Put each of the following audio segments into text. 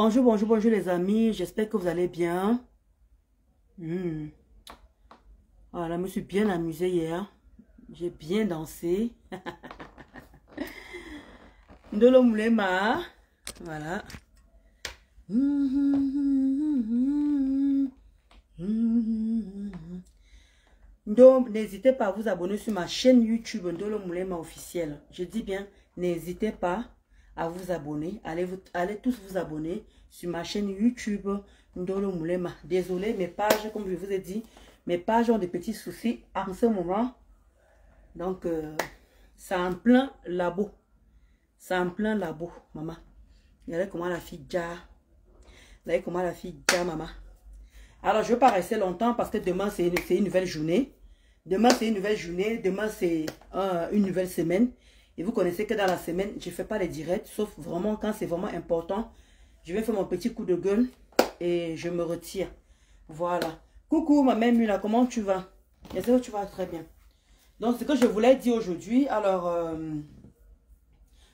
Bonjour, bonjour, bonjour les amis. J'espère que vous allez bien. Voilà, je me suis bien amusée hier. J'ai bien dansé. Ndolo Moulema. Voilà. Donc, n'hésitez pas à vous abonner sur ma chaîne YouTube Ndolo Moulema officielle. Je dis bien, n'hésitez pas à vous abonner. Allez tous vous abonner sur ma chaîne YouTube Ndolo Moulema. Désolé, mes pages, comme je vous ai dit, mes pages ont des petits soucis en ce moment. Donc, c'est en plein labo. C'est en plein labo, maman. Regardez comment la fille déjà. Regardez comment la fille déjà, maman. Alors, je ne vais pas rester longtemps parce que demain, c'est une nouvelle journée. Demain, c'est une nouvelle journée. Demain, c'est une nouvelle semaine. Et vous connaissez que dans la semaine, je ne fais pas les directs. Sauf vraiment quand c'est vraiment important. Je vais faire mon petit coup de gueule et je me retire. Voilà. Coucou, ma mère Mula, comment tu vas? J'espère que tu vas très bien. Donc, ce que je voulais dire aujourd'hui, alors,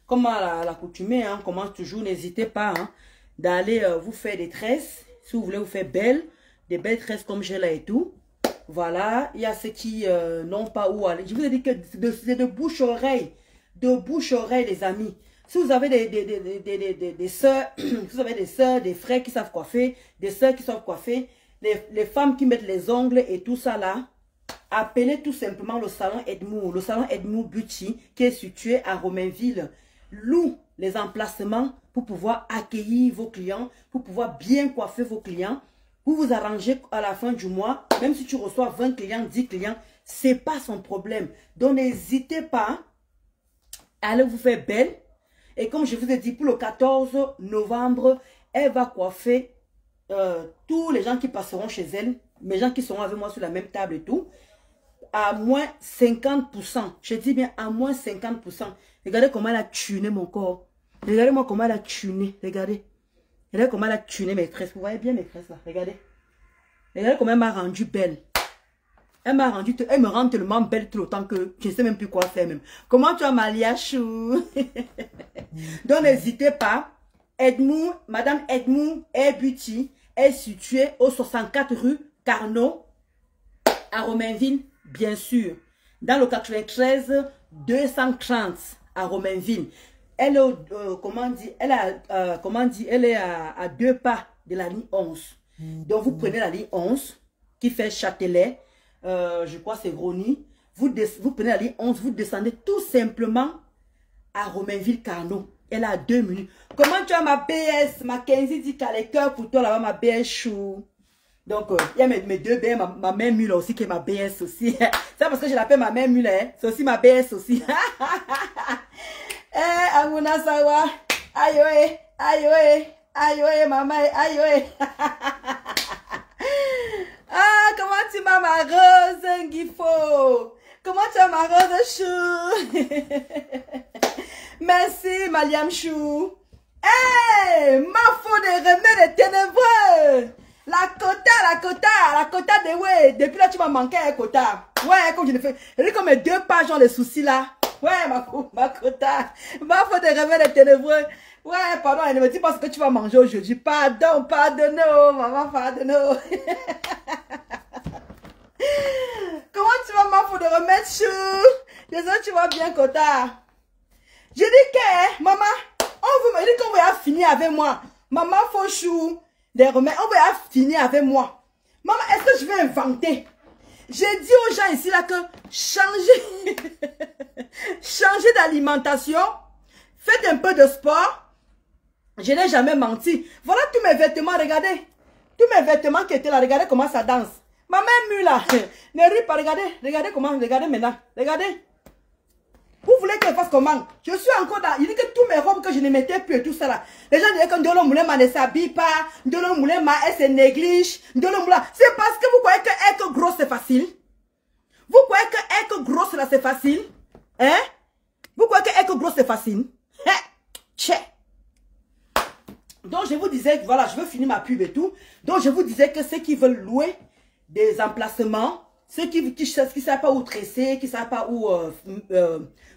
comme à l'accoutumée, hein, on commence toujours, n'hésitez pas hein, d'aller vous faire des tresses. Si vous voulez vous faire belles, des belles tresses comme j'ai là et tout. Voilà, il y a ceux qui n'ont pas où aller. Je vous ai dit que c'est de bouche-oreille. De bouche-oreille, les amis. Si vous avez des soeurs, vous avez des soeurs, des frères qui savent coiffer, des soeurs qui savent coiffer, les femmes qui mettent les ongles et tout ça là, appelez tout simplement le salon Edmou Beauty qui est situé à Romainville. Loue les emplacements pour pouvoir accueillir vos clients, pour pouvoir bien coiffer vos clients. Vous vous arrangez à la fin du mois, même si tu reçois 20 clients, 10 clients, c'est pas son problème. Donc n'hésitez pas à aller vous faire belle. Et comme je vous ai dit, pour le 14 novembre, elle va coiffer tous les gens qui passeront chez elle, mes gens qui seront avec moi sur la même table et tout, à moins 50%. Je dis bien à moins 50%. Regardez comment elle a tuné mon corps. Regardez-moi comment elle a tuné. Regardez. Regardez comment elle a tuné mes tresses. Vous voyez bien mes tresses là. Regardez. Regardez comment elle m'a rendue belle. Elle me rend tellement belle tout le temps que je ne sais même plus quoi faire même. Comment tu as Maliachou? Donc n'hésitez pas. Edmou, Madame Edmou Beauty est située au 64 rue Carnot à Romainville, bien sûr. Dans le 93 230 à Romainville. Elle est, elle est à 2 pas de la ligne 11. Donc vous prenez la ligne 11 qui fait Châtelet. Je crois c'est Rony. Vous prenez la ligne 11, vous descendez tout simplement à Romainville-Carnot. Elle a 2 minutes. Comment tu as ma BS? Ma Kenzie dit qu'elle a les cœurs pour toi là-bas, ma BS chou. Donc, il y a mes deux BS, ma mère Mule aussi qui est ma BS aussi. C'est parce que je l'appelle ma mère Mule, hein. C'est aussi ma BS aussi. Eh, Amuna Sawa. Aïe, aïe, aïe, aïe, aïe, maman, aïe, aïe. Ah, comment tu m'as ma rose, Ngifo? Comment tu as ma rose, chou? Merci, Maliam Chou. Hey, ma faute de remède ténébreux. La quota de ouais. Depuis là, tu m'as manqué un quota. Ouais, comme je le fais. Et comme mes 2 pages ont les soucis là. Ouais, ma quota. Ma faute de remède ténébreux. Ouais, pardon, elle ne me dit pas ce que tu vas manger aujourd'hui. Pardon, pardonne-nous, maman, pardonne-nous. Comment tu vas, ma faute de remède chou? Désolé, tu vas bien, quota. Je dis que, maman, on veut me dire qu'on va finir avec moi. Maman, faut chou, des remèdes, on va finir avec moi. Maman, est-ce que je vais inventer? J'ai dit aux gens ici là que changer, changer d'alimentation, faites un peu de sport. Je n'ai jamais menti. Voilà tous mes vêtements, regardez. Tous mes vêtements qui étaient là, regardez comment ça danse. Ma mère Mula, ne ris pas, regardez comment, regardez maintenant, regardez. Vous voulez que je fasse comment? Je suis encore dans... Il dit que tous mes robes que je ne mettais plus et tout ça là. Les gens disaient que Ndolo Moulema ne s'habille pas. Ndolo Moulema, elle se néglige. Ndolo Moulema... C'est parce que vous croyez que être grosse c'est facile. Vous croyez que être grosse là c'est facile. Hein? Vous croyez que être grosse c'est facile. Hein? Tchè. Donc je vous disais, voilà, je veux finir ma pub et tout. Donc je vous disais que ceux qui veulent louer des emplacements Ceux qui savent pas où tresser, qui savent pas où,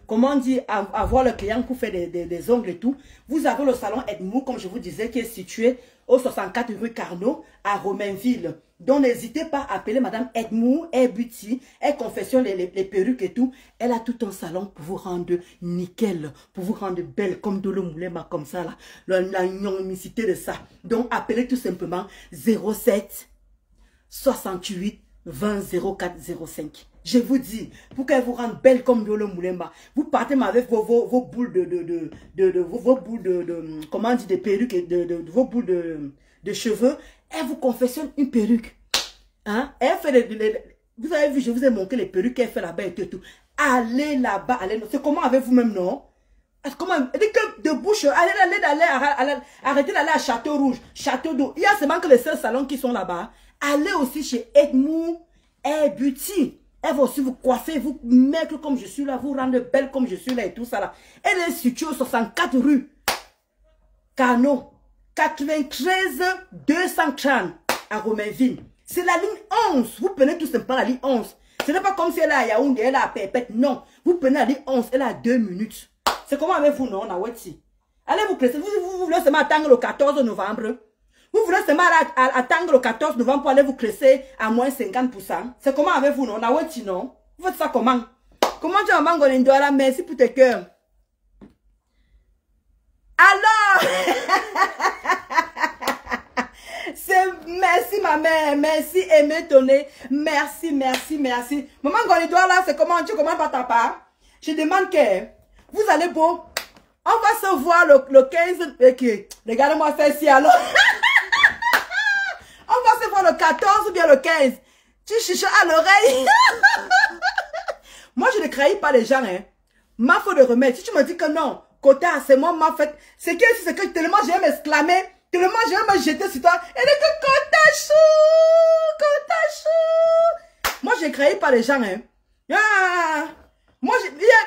comment dire, avoir le client pour faire des ongles et tout. Vous avez le salon Edmou, comme je vous disais, qui est situé au 64 rue Carnot, à Romainville. Donc, n'hésitez pas à appeler Madame Edmou, Hair Beauty, elle confectionne les perruques et tout. Elle a tout un salon pour vous rendre nickel, pour vous rendre belle, comme de le moulema, comme ça, là. La gnomicité de ça. Donc, appelez tout simplement 07 68 20 04 05. Je vous dis, pour qu'elle vous rende belle comme de le moulema, vous partez avec vos boules vos boules comment on dit, des perruques, vos boules de cheveux. Elle vous confectionne une perruque. Hein? Elle fait vous avez vu, je vous ai montré les perruques qu'elle fait là-bas et tout. Allez là-bas, allez. C'est comment avec vous-même, non? Comment? Elle dit que de bouche, arrêtez d'aller à Château Rouge, Château d'eau. Il y a seulement que les seuls salons qui sont là-bas. Allez aussi chez Edmou Hair Beauty. Elle va aussi vous coiffer, vous mettre comme je suis là, vous rendre belle comme je suis là et tout ça là. Elle est située au 64 rue Carnot, 93 230 à Romainville. C'est la ligne 11. Vous prenez tout simplement la ligne 11. Ce n'est pas comme si elle est à Yaoundé, elle est à Pépette. Non. Vous prenez la ligne 11, elle a 2 minutes. C'est comment avec vous, non, Naweti? Allez vous classer. Vous voulez seulement attendre le 14 novembre. Vous voulez seulement attendre le 14 novembre pour aller vous classer à moins 50%. C'est comment avec vous, non, Naweti, non? Vous faites ça comment? Comment tu as mangé là? Merci pour tes cœurs. Alors, merci ma mère, merci Aimé Tonné, merci. Maman Gonidois là, c'est comment tu commences par ta part? Je demande que vous allez beau, on va se voir le 15, ok, regardez-moi faire ici alors. On va se voir le 14 ou bien le 15. Tu chuchotes à l'oreille. Moi je ne trahis pas les gens, hein. Ma faute de remède, si tu me dis que non, Kota, c'est moi ma fête, c'est que tellement je vais m'exclamer. Tellement je vais me jeter sur toi. Et dit que Kota chou. Moi, je ne créé pas les gens. Hein. Moi,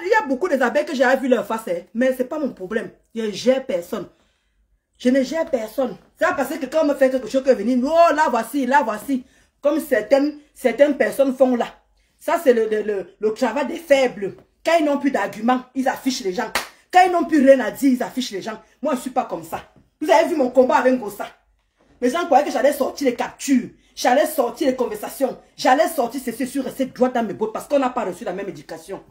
il y a beaucoup des abeilles que j'ai vu leur face. Hein. Mais ce n'est pas mon problème. Je ne gère personne. Je ne gère personne. C'est pas parce que quelqu'un me fait quelque chose que venir. Oh, là, voici, là, voici. Comme certaines personnes font là. Ça, c'est le travail des faibles. Quand ils n'ont plus d'arguments, ils affichent les gens. Quand ils n'ont plus rien à dire, ils affichent les gens. Moi, je ne suis pas comme ça. Vous avez vu mon combat avec Gossa. Les gens croyaient que j'allais sortir les captures. J'allais sortir les conversations. J'allais sortir ceci sur rester droit dans mes bottes parce qu'on n'a pas reçu la même éducation.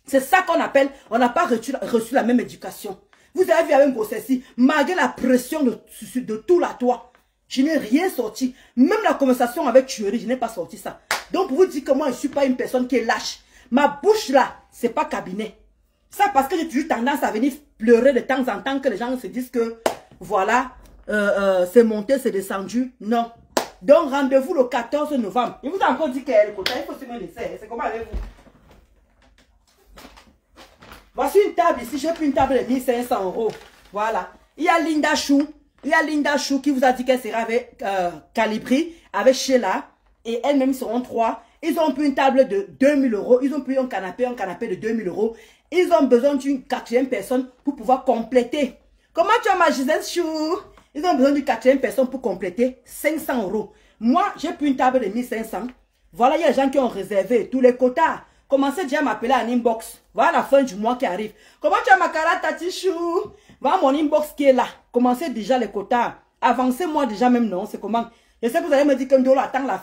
C'est ça qu'on appelle, on n'a pas reçu la même éducation. Vous avez vu avec Gossa ici, malgré la pression de tout la toit, je n'ai rien sorti. Même la conversation avec tuerie, je n'ai pas sorti ça. Donc pour vous dire que moi, je ne suis pas une personne qui est lâche. Ma bouche là, c'est pas cabinet. Ça parce que j'ai toujours tendance à venir pleurer de temps en temps que les gens se disent que voilà, c'est monté, c'est descendu. Non. Donc, rendez-vous le 14 novembre. Il vous a encore dit qu'elle il faut se mettre le c'est comment avec vous? Voici une table ici. J'ai pris une table de 1500 €. Voilà. Il y a Linda Chou. Il y a Linda Chou qui vous a dit qu'elle sera avec Calibri, avec Sheila. Et elles-mêmes seront 3. Ils ont pris une table de 2000 €. Ils ont pris un canapé de 2000 €. Ils ont besoin d'une 4e personne pour pouvoir compléter. Comment tu as ma Gisèle Chou? Ils ont besoin d'une 4e personne pour compléter 500 €. Moi, j'ai pris une table de 1500. Voilà, il y a des gens qui ont réservé tous les quotas. Commencez déjà à m'appeler en inbox. Voilà la fin du mois qui arrive. Comment tu as ma Kara Tati Chou? Voilà mon inbox qui est là. Commencez déjà les quotas. Avancez-moi déjà même, non? C'est comment? Je sais que vous allez me dire que Ndolo attend la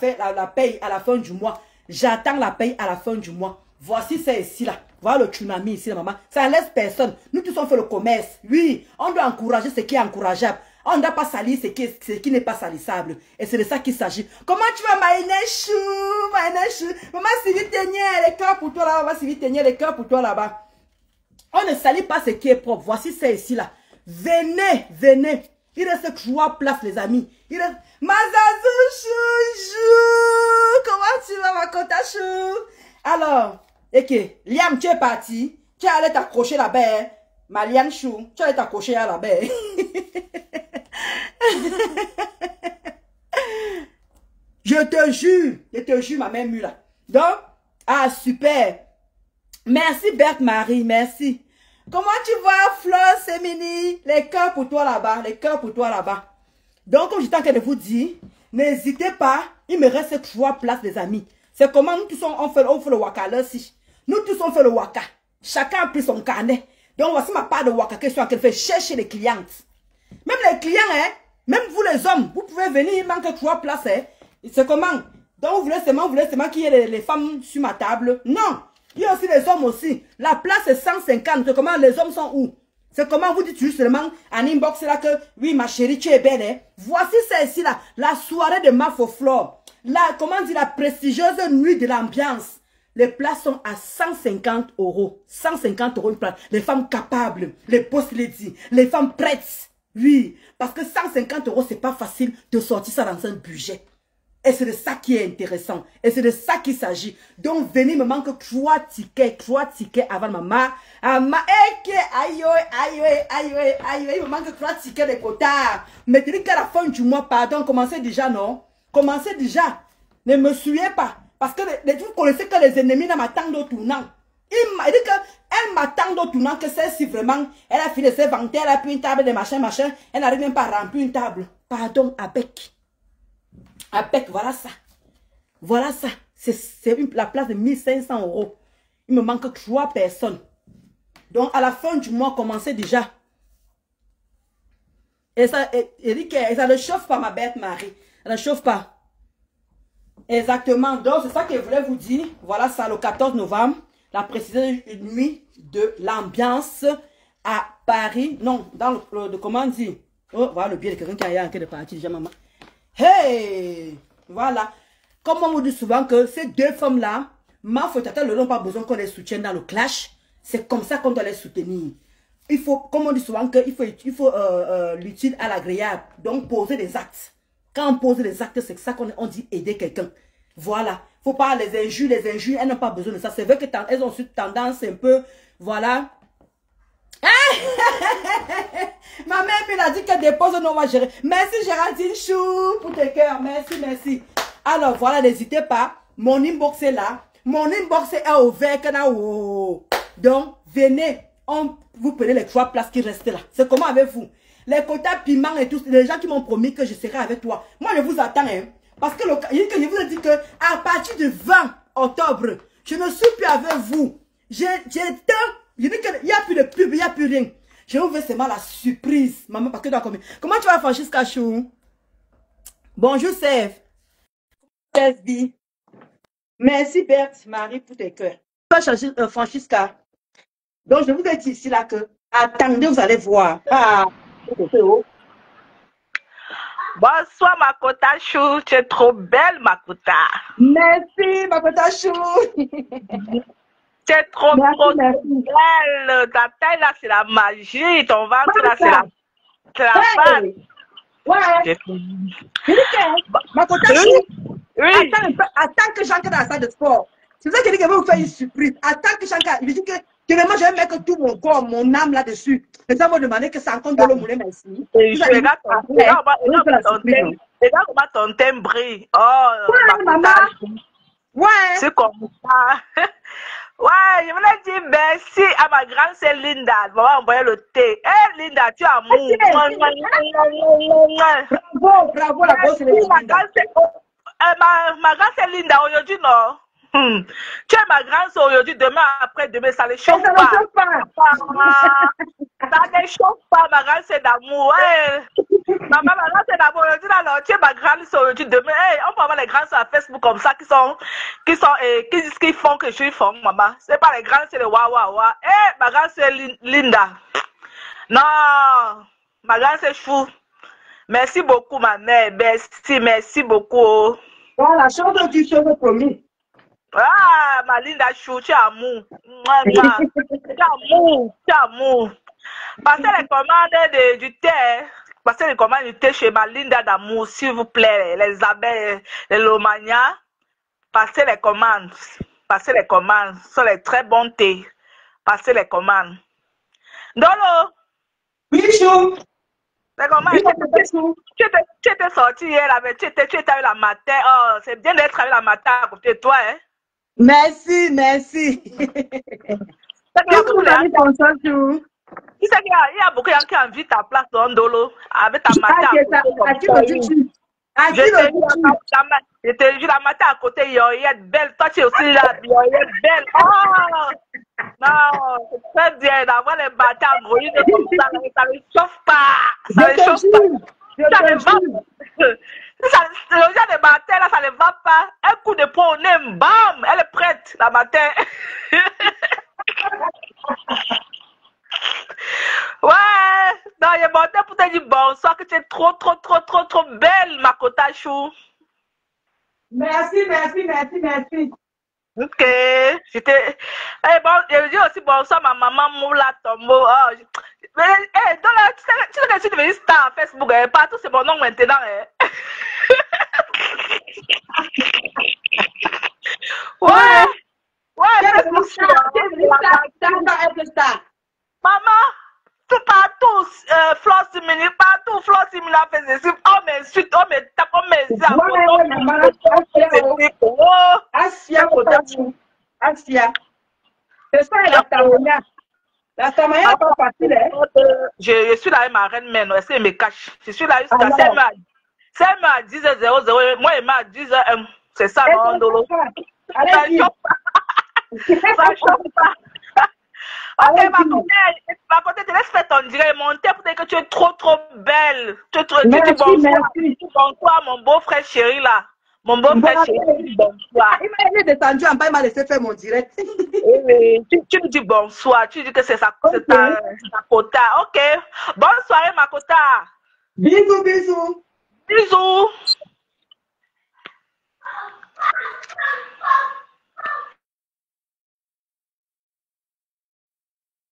paye à la fin du mois. J'attends la paye à la fin du mois. Voici ça ici là. Voilà le tsunami ici, la maman. Ça ne laisse personne. Nous tous on fait le commerce. Oui, on doit encourager ce qui est encourageable. On ne doit pas salir ce qui n'est pas salissable. Et c'est de ça qu'il s'agit. Comment tu vas, Maïnechou? Maman Sylvie Ténière, les cœurs pour toi là-bas. Maman Sylvie Ténière, les cœurs pour toi là-bas. On ne salit pas ce qui est propre. Voici ça ici là. Venez, venez. Il reste 3 places, les amis. Il reste... Mazazou, chou. Comment tu vas, ma Kota chou? Alors, ok, Liam, tu es parti. Tu es allé t'accrocher là-bas. Hein? Ma Liam chou, tu es allé t'accrocher là-bas. Je te jure, ma mère mue là. Donc, ah, super. Merci, Berthe Marie, merci. Comment tu vas, Fleur, Sémini? Les cœurs pour toi là-bas, les cœurs pour toi là-bas. Donc, comme j'étais en train de vous dire, n'hésitez pas, il me reste 3 places, les amis. C'est comment nous tous on fait le waka là aussi. Nous tous on fait le waka. Chacun a pris son carnet. Donc voici ma part de waka question qu'elle fait chercher les clientes. Même les clients, hein, même vous les hommes, vous pouvez venir, il manque 3 places. Hein. C'est comment? Donc vous voulez seulement qu'il y ait les femmes sur ma table? Non. Il y a aussi les hommes aussi. La place est 150. C'est comment les hommes sont où? C'est comment vous dites juste seulement en inbox là que oui ma chérie tu es belle. Hein? Voici ça ici là. La soirée de Mafoflore. Comment dire, la prestigieuse nuit de l'ambiance. Les places sont à 150 €. 150 € une place. Les femmes capables, les boss ladies, les femmes prêtes. Oui, parce que 150 €, c'est pas facile de sortir ça dans un budget. Et c'est de ça qui est intéressant. Et c'est de ça qu'il s'agit. Donc, venez me manque 3 tickets avant maman. Aïe, il me manque 3 tickets de quota. Mais tu dis qu'à la fin du mois, pardon, commencez déjà, non? Commencez déjà. Ne me suivez pas. Parce que vous connaissez que les ennemis m'attendent au tournant. Il dit qu'elle m'attend au tournant, que celle-ci vraiment, elle a fini de se vanter, elle a pris une table de machin, elle n'arrive même pas à remplir une table. Pardon, avec, voilà ça. Voilà ça. C'est la place de 1500 €. Il me manque 3 personnes. Donc, à la fin du mois, commencez déjà. Et ça, ça ne chauffe pas, ma bête Marie. Ça ne chauffe pas. Exactement. Donc, c'est ça que je voulais vous dire. Voilà ça, le 14 novembre. La précieuse nuit de l'ambiance à Paris. Non, dans le comment on dit? Oh, voilà le billet de quelqu'un qui a un de parti déjà, maman. Hey! Voilà. Comme on vous dit souvent que ces deux femmes-là, ma faute, le n'ont pas besoin qu'on les soutienne dans le clash. C'est comme ça qu'on doit les soutenir. Il faut, comme on dit souvent, qu'il faut l'utile à l'agréable. Donc, poser des actes. Quand on pose des actes, c'est ça qu'on dit aider quelqu'un. Voilà. Faut pas les injures, elles n'ont pas besoin de ça. C'est vrai qu'elles ont eu tendance un peu, voilà. Ma mère m'a dit qu'elle dépose, non, on va gérer. Merci Géraldine Chou pour tes cœurs. Merci, merci. Alors, voilà, n'hésitez pas. Mon inbox est là. Mon inbox est ouvert. Donc, venez. Vous prenez les 3 places qui restent là. C'est comment avec vous? Les quotas piment et tout, les gens qui m'ont promis que je serai avec toi. Moi, je vous attends, hein. Parce que je vous ai dit que à partir du 20 octobre, je ne suis plus avec vous. Je dis qu'il n'y a plus de pub, il n'y a plus rien. Je vous fais seulement la surprise. Maman, parce que dans combien? Comment tu vas, Francisca Chou? Bonjour, Sèvres. Merci, Berthe, Marie, pour tes cœurs. Francisca. Donc, je vous ai dit ici là que attendez, vous allez voir. Ah. Bonsoir Makota Chou, tu es trop belle Makota. Merci Makota Chou. Tu es trop belle. Ta taille là c'est la magie, ton ventre là c'est la femme. Ouais. Makota Chou. Oui. Attends que j'entre dans la salle de sport. C'est ça que je vais vous faire une surprise. Attends que j'entre. Je dis que vraiment, je vais mettre tout mon corps, mon âme là-dessus. Et ça va demander que ça compte de l'eau moulin, merci. Et regarde comment ton thème brille. Oh, ouais, maman. Ouais. C'est comme ça. Ouais, je voulais dire merci à ma grande sœur Linda. Elle m'a envoyé le thé. Hé, Linda, tu as amour. Bravo, la grosse Linda. Ma grande sœur Linda, aujourd'hui, non. Tu es ma grande soeur aujourd'hui, demain, après-demain, ça ne chauffe pas. Ça ne chauffe pas, ma grande soeur d'amour. Ma grande soeur d'amour aujourd'hui, alors, tu es ma grande soeur aujourd'hui, demain. Hey, on peut avoir les grandes soeurs à Facebook comme ça qui disent qu'ils font que je suis fond, maman. Ce n'est pas les grandes soeurs de Wawawa. Hey, ma grande soeur Linda. Non, ma grande soeur Chou. Merci beaucoup, ma mère. Merci beaucoup. Voilà, change du cheveu promis. Ah, ma Linda Chou, tu as amour. Tu as amour. Passez les commandes du thé. Passez les commandes du thé chez ma Linda d'amour, s'il vous plaît. Les abeilles, les Lomania. Passez les commandes. Passez les commandes. Ce sont les très bons thés. Passez les commandes. Dolo. Oui, Chou. C'est comment? Tu étais sorti hier, tu étais avec la matin. Oh, c'est bien d'être avec la matin à côté de toi, hein? Merci, merci. Il y a beaucoup de gens qui ont envie ta place dans Dolo avec ta matin. Je te jure, la matin à côté, Yoyette, belle. Toi, tu es aussi là, Yoyette, belle. Oh! Non, c'est très bien d'avoir les bâtards androïdes comme ça ne chauffe pas. Ça ne chauffe pas. Ça ne va pas. Le genre de matin, là, ça ne va pas. Un coup de poing au nez, bam, elle est prête, la matin. Ouais, non, il est monté pour te dire bonsoir, que tu es trop, trop, trop, trop, trop belle, Makota Chou. Merci, merci, merci, merci. Ok, j'étais. Eh bon, je dis aussi bonsoir ma maman Moula Tombo. Oh, mais, donc là, tu sais que je suis devenue star à Facebook, partout c'est mon nom maintenant. Ouais, ouais, Facebook, maman, tout partout, Flore Simini, partout, Flore Simini a fait des trucs. On m'insulte, on me tape, on me zappe. Asia. C'est ça, la Tamania. La Tamania n'est pas facile, hein? Je suis là avec ma reine mère, est-ce qu'elle me cache? Je suis là jusqu'à 7h à 10h00, moi elle m'a à 10h, c'est ça, non, Ndolo? Ça chauffe pas. Ok, ma côté, te laisse faire ton direct, monter pour dire que tu es trop, trop belle. Tu dis bonsoir, mon beau-frère chéri là. Mon beau-frère chéri, bonsoir. Il m'a descendu en bas, il m'a laissé faire mon direct. Tu lui dis bonsoir, tu dis que c'est ta quota. Ok, bonne soirée, ma quota. Bisous, bisous. Bisous.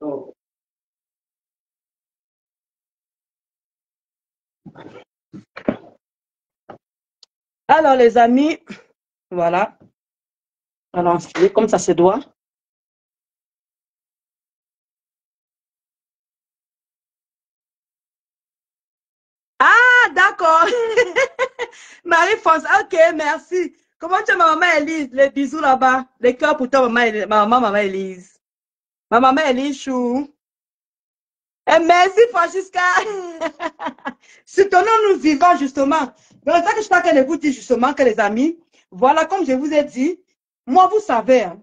Oh. Alors, les amis, voilà. Alors, comme ça se doit. Ah, d'accord. Marie-France, ok, merci. Comment tu es, ma maman Elise? Les bisous là-bas. Les cœurs pour toi, maman Elise. Ma maman Elise, chou. Et merci, Francisca. Soutenons, nous vivons justement. C'est ça que je suis en train de vous dire justement, que les amis, voilà, comme je vous ai dit, moi, vous savez, hein,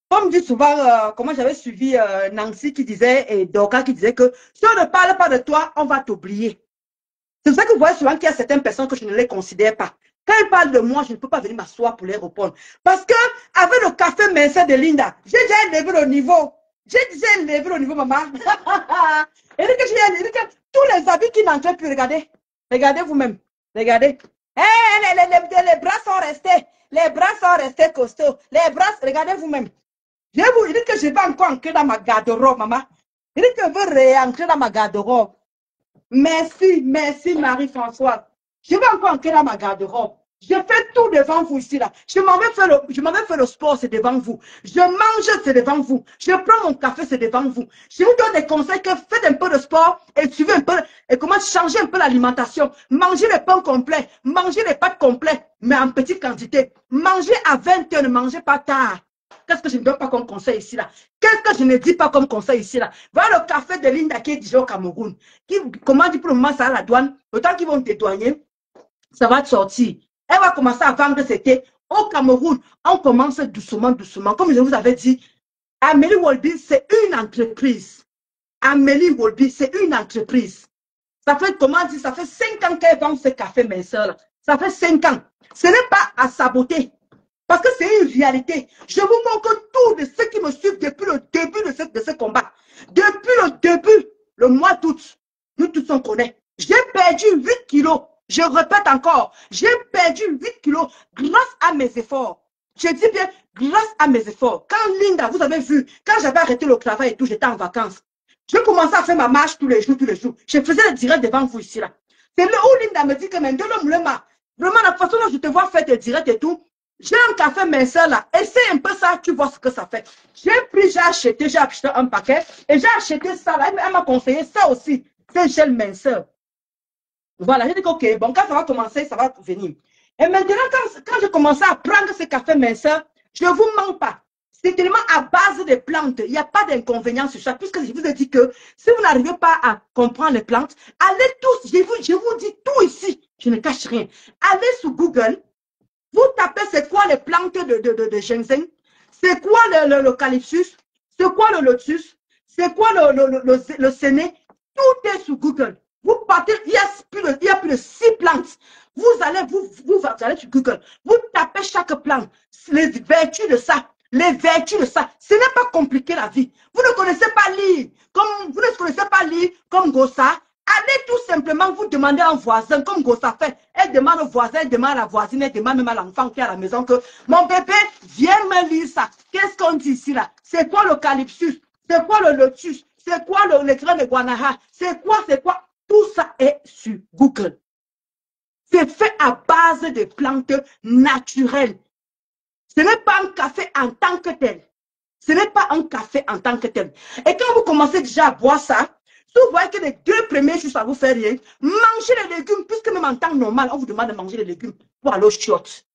comme dit souvent, comment j'avais suivi Nancy qui disait, et Doka qui disait que si on ne parle pas de toi, on va t'oublier. C'est pour ça que vous voyez souvent qu'il y a certaines personnes que je ne les considère pas. Quand ils parlent de moi, je ne peux pas venir m'asseoir pour les répondre. Parce que, avec le café Merced de Linda, j'ai déjà élevé le niveau. J'ai déjà élevé le niveau, maman. Et que tous les habits qui n'entrent plus, regardez. Regardez vous-même. Regardez. Les bras sont restés. Les bras sont restés costauds. Les bras, regardez vous-même. Il dit que je vais encore entrer dans ma garde-robe, maman. Il dit que je veux réentrer dans ma garde-robe. Merci, merci Marie-Françoise. Je vais encore entrer dans ma garde-robe. Je fais tout devant vous ici, là. Je m'en vais faire le sport, c'est devant vous. Je mange, c'est devant vous. Je prends mon café, c'est devant vous. Je vous donne des conseils que faites un peu de sport et suivez un peu, et comment changer un peu l'alimentation. Mangez le pain complet, mangez les pâtes complètes, mais en petite quantité. Mangez à 20 heures, ne mangez pas tard. Qu'est-ce que je ne donne pas comme conseil ici, là? Qu'est-ce que je ne dis pas comme conseil ici, là? Voilà le café de Linda qui est déjà au Cameroun. Comment dire pour le moment, ça à la douane? Le temps qu'ils vont te douaner, ça va te sortir. Elle va commencer à vendre ses thés au Cameroun. On commence doucement, doucement. Comme je vous avais dit, Amélie Wolby, c'est une entreprise. Amélie Wolby, c'est une entreprise. Ça fait, comment dire, ça fait 5 ans qu'elle vend ce café, mes soeurs. Ça fait 5 ans. Ce n'est pas à saboter. Parce que c'est une réalité. Je vous montre tout de ceux qui me suivent depuis le début de ce combat. Depuis le début, le mois d'août, nous tous on connaît. J'ai perdu 8 kilos. Je répète encore, j'ai perdu 8 kilos grâce à mes efforts. Je dis bien, grâce à mes efforts. Quand Linda, vous avez vu, quand j'avais arrêté le travail et tout, j'étais en vacances. Je commençais à faire ma marche tous les jours, tous les jours. Je faisais le direct devant vous ici, là. C'est là où Linda me dit que maintenant, vraiment, la façon dont je te vois faire tes directs et tout, j'ai un café minceur là, essaye un peu ça, tu vois ce que ça fait. J'ai acheté un paquet et j'ai acheté ça là, elle m'a conseillé ça aussi, c'est un gel minceur. Voilà, j'ai dit ok, bon, quand ça va commencer, ça va venir. Et maintenant, quand je commençais à prendre ce café minceur, je ne vous mens pas. C'est tellement à base de plantes, il n'y a pas d'inconvénient sur ça, puisque je vous ai dit que si vous n'arrivez pas à comprendre les plantes, allez tous, je vous dis tout ici, je ne cache rien. Allez sur Google, Vous tapez, c'est quoi les plantes de ginseng? C'est quoi l'eucalyptus? C'est quoi le lotus? C'est quoi le séné? Tout est sur Google. Vous partez, il y a plus de 6 plantes. Vous allez sur Google. Vous tapez chaque plante, les vertus de ça. Les vertus de ça. Ce n'est pas compliqué la vie. Vous ne connaissez pas lire. Comme vous ne connaissez pas lire comme Gossa. Allez tout simplement vous demander à un voisin, comme Gossa fait. Elle demande au voisin, elle demande à la voisine, elle demande même à l'enfant qui est à la maison que mon bébé, viens me lire ça. Qu'est-ce qu'on dit ici là? C'est quoi l'eucalyptus? C'est quoi le lotus? C'est quoi le grain de guanaha? C'est quoi? Tout ça est sur Google. C'est fait à base de plantes naturelles. Ce n'est pas un café en tant que tel. Ce n'est pas un café en tant que tel. Et quand vous commencez déjà à boire ça, si vous voyez que les 2 premiers jours, ça vous fait rien, mangez les légumes, puisque même en temps normal, on vous demande de manger les légumes pour aller au chiottes.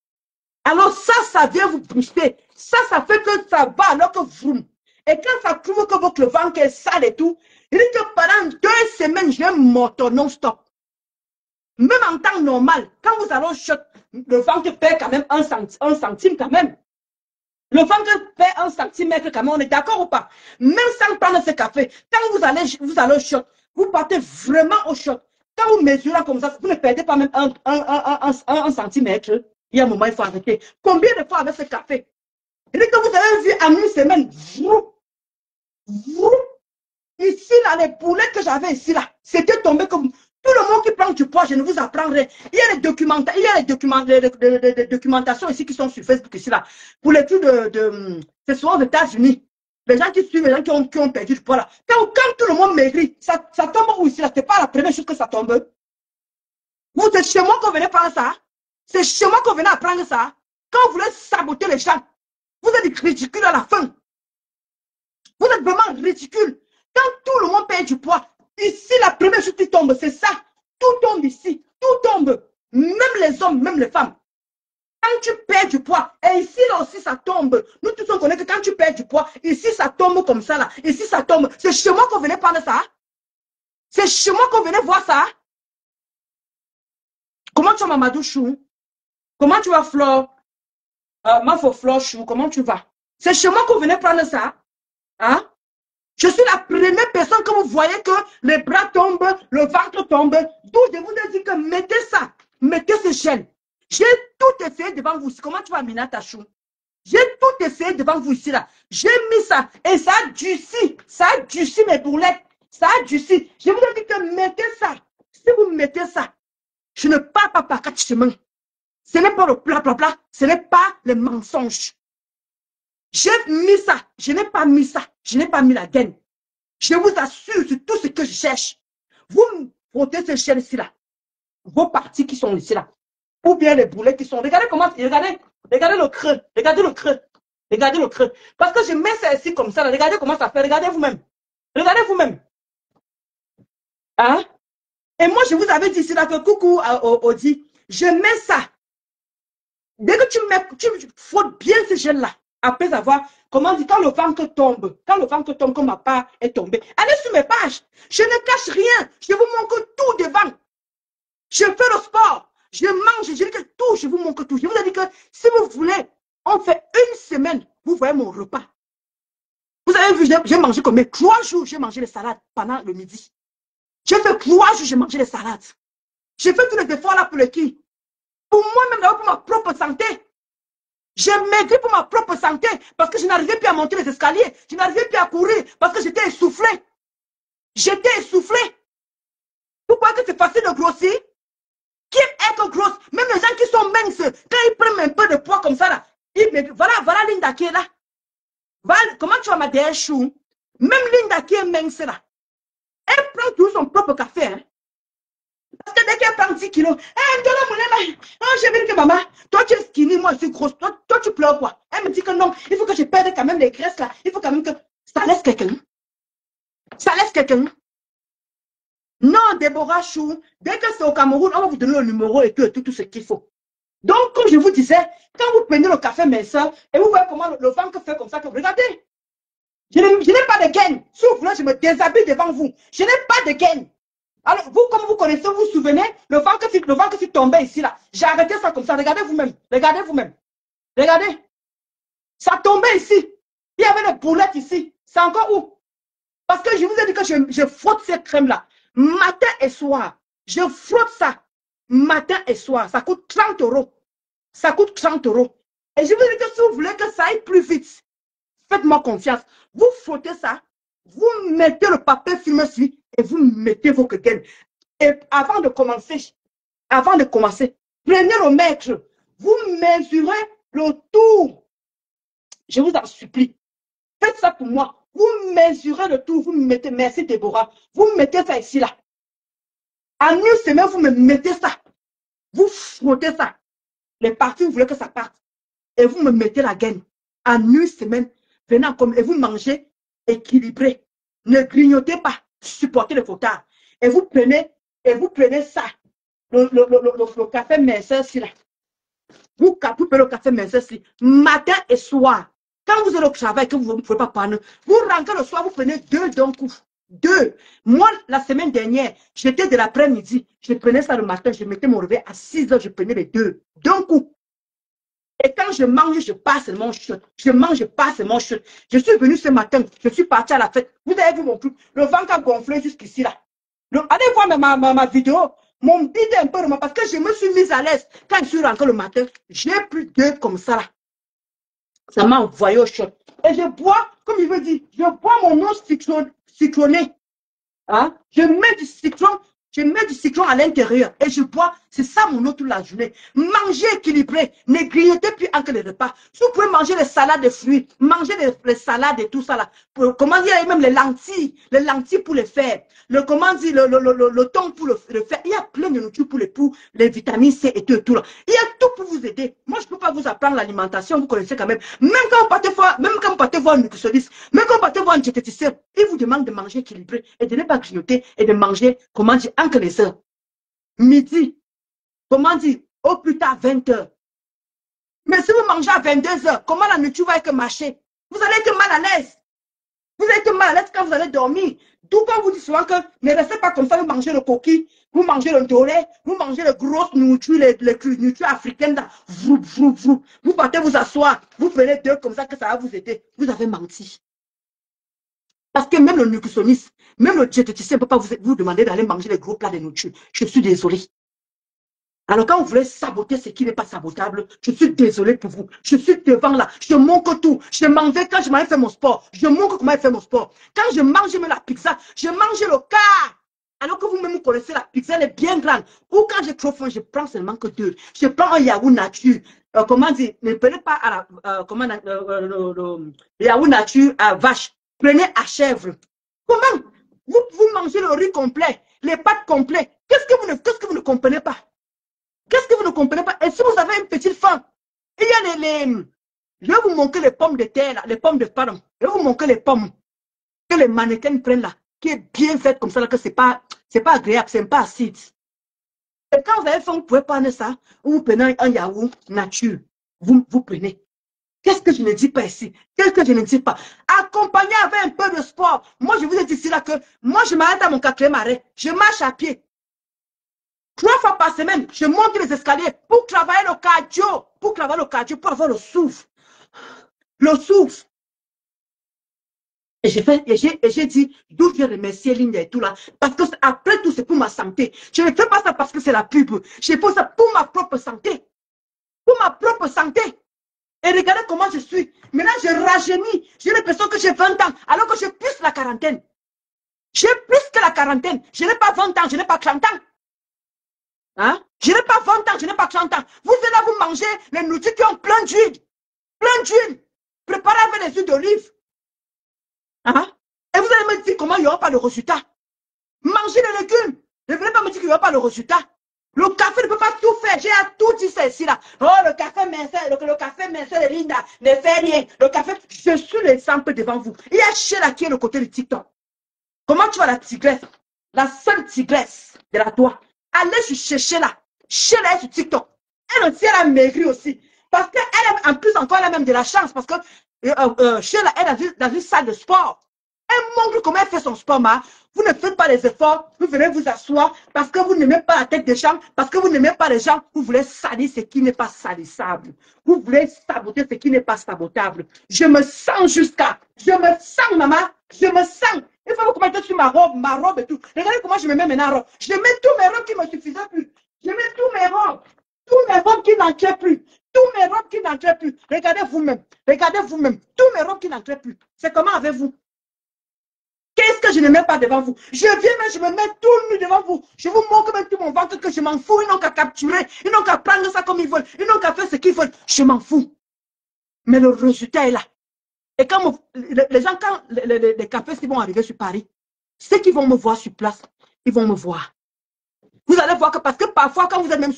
Alors ça vient vous booster. Ça fait que ça va alors que vous... Et quand ça trouve que votre ventre est sale et tout, il dit que pendant 2 semaines, je vais morte non-stop. Même en temps normal, quand vous allez au shot, le ventre perd quand même 1 centime quand même. Le ventre perd 1 centimètre quand même, on est d'accord ou pas? Même sans prendre ce café, quand vous allez au shot, vous partez vraiment au shot. Quand vous mesurez comme ça, vous ne perdez pas même 1 centimètre. Il y a un moment, il faut arrêter. Combien de fois avec ce café? Et que vous avez vu en 1 semaine, ici, là, les poulets que j'avais ici, là, c'était tombé comme... Tout le monde qui prend du poids, je ne vous apprendrai. Il y a les documentations ici qui sont sur Facebook ici là. Pour les trucs c'est souvent aux États-Unis. Les gens qui suivent, les gens qui ont perdu du poids là. Quand tout le monde maigrit, ça tombe où ici là? C'est pas la première chose que ça tombe. Vous, c'est chez moi qu'on venait prendre ça. C'est chez moi qu'on venait apprendre ça. Quand vous voulez saboter les gens, vous êtes ridicule à la fin. Vous êtes vraiment ridicule. Quand tout le monde perd du poids, ici, la première chose qui tombe, c'est ça. Tout tombe ici. Tout tombe. Même les hommes, même les femmes. Quand tu perds du poids, et ici, là aussi, ça tombe. Nous tous, on connaît que quand tu perds du poids, ici, ça tombe comme ça, là. Ici, ça tombe. C'est chez moi qu'on venait prendre ça. C'est chez moi qu'on venait voir ça. Comment tu vas, Mamadou Chou? Comment tu vas, Flore? Mafo Flore Chou, comment tu vas? C'est chez moi qu'on venait prendre ça. Hein? Je suis la première personne que vous voyez que les bras tombent, le ventre tombe. D'où je vous ai dit que mettez ça, mettez ce gel. J'ai tout essayé devant vous. Comment tu vas, Aminata Chou? J'ai tout essayé devant vous ici, là. J'ai mis ça et ça a durci. Ça a durci mes boulettes. Ça a durci. Je vous ai dit que mettez ça. Si vous mettez ça, je ne pars pas par 4 chemins. Ce n'est pas le plat. Ce n'est pas le mensonge. J'ai mis ça. Je n'ai pas mis ça. Je n'ai pas mis la gaine. Je vous assure sur tout ce que je cherche. Vous me frottez ces chaînes ici là. Vos parties qui sont ici là. Ou bien les boulets qui sont. Regardez comment. Regardez le creux. Regardez le creux. Regardez le creux. Parce que je mets ça ici comme ça. Là. Regardez comment ça fait. Regardez vous-même. Regardez vous-même. Hein? Et moi, je vous avais dit ici là que coucou Audi. Je mets ça. Dès que tu frottes bien ces gels là. Après avoir, comment dire, quand le ventre tombe, comme ma part est tombée, allez sur mes pages. Je ne cache rien. Je vous montre tout devant. Je fais le sport. Je mange. Je dis que tout, je vous montre tout. Je vous ai dit que si vous voulez, on fait 1 semaine, vous voyez mon repas. Vous avez vu, j'ai mangé combien? 3 jours, j'ai mangé les salades pendant le midi. J'ai fait 3 jours, j'ai mangé les salades. J'ai fait tous les efforts là pour le qui? Pour moi-même, d'abord pour ma propre santé. J'ai maigri pour ma propre santé parce que je n'arrivais plus à monter les escaliers. Je n'arrivais plus à courir parce que j'étais essoufflé. J'étais essoufflé. Vous croyez que c'est facile de grossir? Qui aime être grosse? Même les gens qui sont minces, quand ils prennent un peu de poids comme ça, là, ils maigrissent. Voilà Linda qui est là. Voilà, comment tu vas ma derrière chou? Même Linda qui est mince là. Elle prend tout son propre café. Hein? Parce que dès qu'elle prend 10 kilos, j'ai vu que maman, toi tu es skinny, moi je suis grosse, toi tu pleures quoi? Elle me dit que non, il faut que je perde quand même les graisses là, il faut quand même que ça laisse quelqu'un. Ça laisse quelqu'un. Non, Déborah Chou, dès que c'est au Cameroun, on va vous donner le numéro et tout ce qu'il faut. Donc, comme je vous disais, quand vous prenez le café minceur et vous voyez comment le ventre fait comme ça, que regardez, je n'ai pas de gaine. Si vous voulez, je me déshabille devant vous. Je n'ai pas de gaine. Alors, vous, comme vous connaissez, vous vous souvenez, le vent que tu tombais ici, là, j'ai arrêté ça comme ça. Regardez vous-même. Regardez vous-même. Regardez. Ça tombait ici. Il y avait des boulettes ici. C'est encore où? Parce que je vous ai dit que je frotte cette crème-là. Matin et soir. Je frotte ça. Matin et soir. Ça coûte 30 euros. Ça coûte 30 euros. Et je vous ai dit que si vous voulez que ça aille plus vite, faites-moi confiance. Vous frottez ça. Vous mettez le papier film dessus et vous mettez vos gaines. Et avant de commencer, prenez le mètre. Vous mesurez le tour. Je vous en supplie. Faites ça pour moi. Vous mesurez le tour. Vous mettez, merci Déborah. Vous mettez ça ici, là. En une semaine, vous me mettez ça. Vous frottez ça. Les parties, vous voulez que ça parte. Et vous me mettez la gaine. En une semaine, venant comme, et vous mangez équilibré. Ne grignotez pas. Supportez le fautard. Et vous prenez ça. Le café minceur, ici, là. Vous prenez le café minceur, ici. Matin et soir. Quand vous êtes au travail, que vous ne pouvez pas prendre, vous rentrez le soir, vous prenez 2 d'un coup. 2. Moi, la semaine dernière, j'étais de l'après-midi. Je prenais ça le matin, je mettais mon réveil à 6 heures, je prenais les 2. D'un coup. Et quand je mange, je passe mon chute. Je mange, je passe mon chute. Je suis venu ce matin, je suis parti à la fête. Vous avez vu mon truc, le ventre a gonflé jusqu'ici là. Allez voir ma vidéo. Mon bide un peu de moi, parce que je me suis mise à l'aise. Quand je suis rentré le matin, j'ai plus d'œufs comme ça là. Ça m'a envoyé au choc. Et je bois, comme il veut dire, je bois mon eau citronné. Hein? Je mets du citron à l'intérieur et je bois. C'est ça mon eau toute la journée. Manger équilibré. Ne grignotez plus entre les repas. Si vous pouvez manger les salades de fruits, manger les salades et tout ça là. Comment dire, même les lentilles pour les faire. Comment dire, le thon pour le faire. Il y a plein de nourriture pour les vitamines C et tout là. Il y a tout pour vous aider. Moi, je ne peux pas vous apprendre l'alimentation, vous connaissez quand même. Même quand vous partez voir un nutritionniste, même quand vous partez voir un diététicien, il vous demande de manger équilibré et de ne pas grignoter et de manger, comment dire, entre les heures. Midi, comment dire, au plus tard 20 heures. Mais si vous mangez à 22 heures, comment la nourriture va être mâchée? Vous allez être mal à l'aise. Vous allez être mal à l'aise quand vous allez dormir. D'où quand vous dites souvent que ne restez pas comme ça, vous mangez le coquille, vous mangez le doré, vous mangez les grosses nourritures, les nourritures africaines. Vous partez vous asseoir, vous prenez 2 comme ça que ça va vous aider. Vous avez menti. Parce que même le nutritionniste, même le diététicien ne peut pas vous demander d'aller manger les gros plats de nourriture. Je suis désolée. Alors quand vous voulez saboter ce qui n'est pas sabotable, je suis désolée pour vous. Je suis devant là, je manque tout. Je m'en vais quand je m'avais fait mon sport. Je manque comment il fait mon sport. Quand je mange même la pizza, je mange le quart. Alors que vous-même connaissez la pizza, elle est bien grande. Ou quand j'ai trop faim, je prends seulement que 2. Je prends un yaourt nature. Comment dire, ne prenez pas à la, le yaourt nature à vache. Prenez à chèvre. Comment vous mangez le riz complet, les pâtes complètes. Qu'est-ce que vous ne comprenez pas? Qu'est-ce que vous ne comprenez pas? Et si vous avez une petite faim, il y a je vais vous montrer les pommes de terre, là, les pommes de pardon. Je vais vous montrer les pommes que les mannequins prennent là, qui est bien faite comme ça, là, que c'est pas agréable, c'est pas acide. Et quand vous avez faim, vous pouvez prendre ça, ou vous prenez un yaourt nature. Vous prenez. Qu'est-ce que je ne dis pas ici? Qu'est-ce que je ne dis pas? Accompagné avec un peu de sport. Moi, je vous ai dit ici là que moi, je m'arrête à mon 4e arrêt. Je marche à pied. 3 fois par semaine, je monte les escaliers pour travailler le cardio. Pour travailler le cardio, pour avoir le souffle. Le souffle. Et j'ai dit, d'où je remercie Linda et tout là. Parce que après tout, c'est pour ma santé. Je ne fais pas ça parce que c'est la pub. Je fais ça pour ma propre santé. Pour ma propre santé. Et regardez comment je suis. Maintenant, je rajeunis. J'ai l'impression que j'ai 20 ans, alors que j'ai plus la quarantaine. J'ai plus que la quarantaine. Je n'ai pas 20 ans, je n'ai pas 30 ans. Hein? Je n'ai pas 20 ans, je n'ai pas 30 ans. Vous êtes là, vous mangez les nourritures qui ont plein d'huile. Plein d'huile. Préparez avec les huiles d'olive. Hein? Et vous allez me dire comment il n'y aura pas de résultat. Mangez les légumes. Ne venez pas me dire qu'il n'y aura pas de résultat. Le café ne peut pas tout faire. J'ai tout dit ça ici là. Oh, le café minceur, le café minceur de Linda ne fait rien. Le café, je suis l'exemple devant vous. Il y a Sheila qui est le côté du TikTok. Comment tu vois la tigresse? La seule tigresse de la toi. Allez sur Sheila. Sheila est sur TikTok. Elle aussi, elle a maigri aussi. Parce qu'elle, en plus encore, elle a même de la chance. Parce que Sheila est dans une salle de sport. Elle montre comment elle fait son sport, ma. Vous ne faites pas les efforts, vous venez vous asseoir parce que vous n'aimez pas la tête des gens, parce que vous n'aimez pas les gens, vous voulez salir ce qui n'est pas salissable. Vous voulez saboter ce qui n'est pas sabotable. Je me sens je me sens, maman, je me sens. Il faut vous commenter sur ma robe et tout. Regardez comment je me mets maintenant en robe. Je mets tous mes robes qui ne me suffisaient plus. Je mets tous mes robes qui n'entraient plus. Tous mes robes qui n'entraient plus. Regardez vous-même, tous mes robes qui n'entraient plus. C'est comment avec vous? Qu'est-ce que je ne mets pas devant vous? Je viens, mais je me mets tout nu devant vous. Je vous montre même tout mon ventre que je m'en fous. Ils n'ont qu'à capturer. Ils n'ont qu'à prendre ça comme ils veulent. Ils n'ont qu'à faire ce qu'ils veulent. Je m'en fous. Mais le résultat est là. Et quand les gens, quand les cafés qui vont arriver sur Paris, ceux qui vont me voir sur place, ils vont me voir. Vous allez voir que, parce que parfois, quand vous êtes même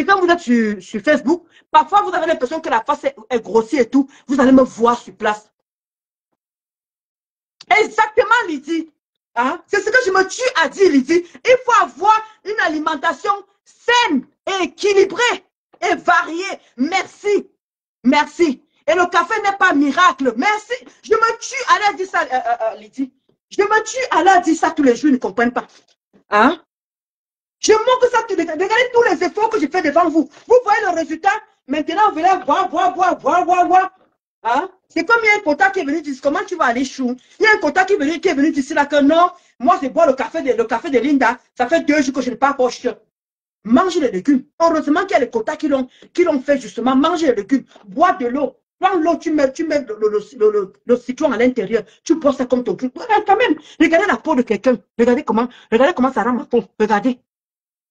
quand vous êtes sur Facebook, parfois vous avez l'impression que la face est grossière et tout. Vous allez me voir sur place. Exactement, Lydie. Hein? C'est ce que je me tue à dire, Lydie. Il faut avoir une alimentation saine et équilibrée et variée. Merci. Merci. Et le café n'est pas miracle. Merci. Je me tue à leur dire ça, Lydie. Je me tue à leur dire ça tous les jours, ils ne comprennent pas. Hein? Je montre ça, regardez tous les efforts que je fais devant vous. Vous voyez le résultat. Maintenant, vous allez voir. Hein? C'est comme il y a un contact qui est venu dire comment tu vas aller chou. Il y a un contact qui est venu dire là que non, moi je bois le café de Linda. Ça fait 2 jours que je n'ai pas poche. Mange les légumes. Heureusement qu'il y a les quotas qui l'ont fait justement. Mange les légumes. Bois de l'eau. Prends l'eau, tu mets le citron à l'intérieur. Tu bois ça comme ton truc. Regarde quand même. Regardez la peau de quelqu'un. Regardez comment ça rend ma peau. Regardez.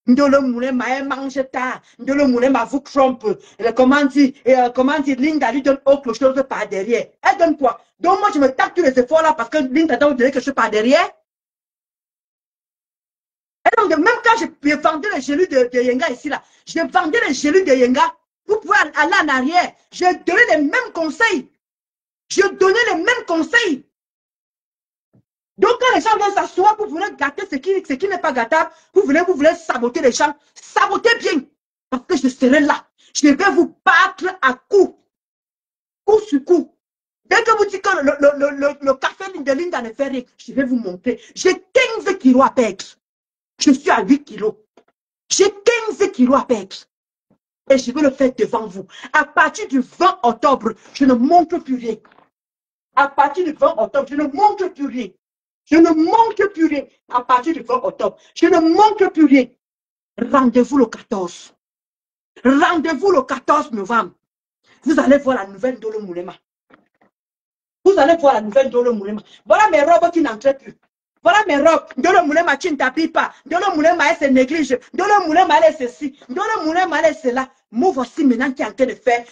Ndolo moulin ma mange ta. Ndolo moulin ma vous trompe. Comment dire, Linda lui donne autre chose par derrière. Elle donne quoi? Donc moi je me tape tous les efforts là parce que Linda doit donner quelque chose par derrière. Et donc même quand je vendais les gelus de Yenga ici là, je vendais les gelus de Yenga. Vous pouvez aller en arrière. Je donnais les mêmes conseils. Donc, quand les gens viennent s'asseoir pour vouloir gâter ce qui n'est pas gâtable, vous voulez saboter les gens. Sabotez bien. Parce que je serai là. Je vais vous battre à coup sur coup. Dès que vous dites que le café de Linda ne fait rien, je vais vous montrer. J'ai 15 kilos à perdre. Je suis à 8 kilos. J'ai 15 kilos à perdre. Et je vais le faire devant vous. À partir du 20 octobre, je ne montre plus rien. À partir du 20 octobre, je ne montre plus rien. Je ne montre plus rien. À partir du 20 octobre, je ne montre plus rien. Rendez-vous le 14. Rendez-vous le 14 novembre. Vous allez voir la nouvelle Ndolo Moulema. Vous allez voir la nouvelle Ndolo Moulema. Voilà mes robes qui n'entrent plus. Voilà mes robes. Ndolo Moulema, tu ne t'habilles pas. Ndolo Moulema, elle se néglige. Ndolo Moulema, elle est ceci. Ndolo Moulema, elle est cela. Moi, voici maintenant qui est en train de faire.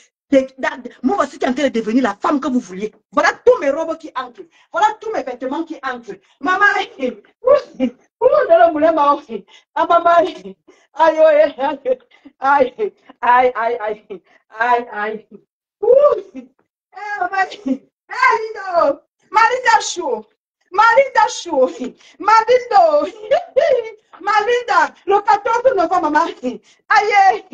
Moi, voici qui est en train de devenir la femme que vous vouliez. Voilà tous mes robes qui entrent. Voilà tous mes vêtements qui entrent. Maman, Ndolo Moulema, ah, maman, aïe, aïe, aïe, aïe, aïe, aïe. Lindo, Malinda chaud. Malinda chaud. Malindo. Malinda, le 14 novembre, maman. Aïe.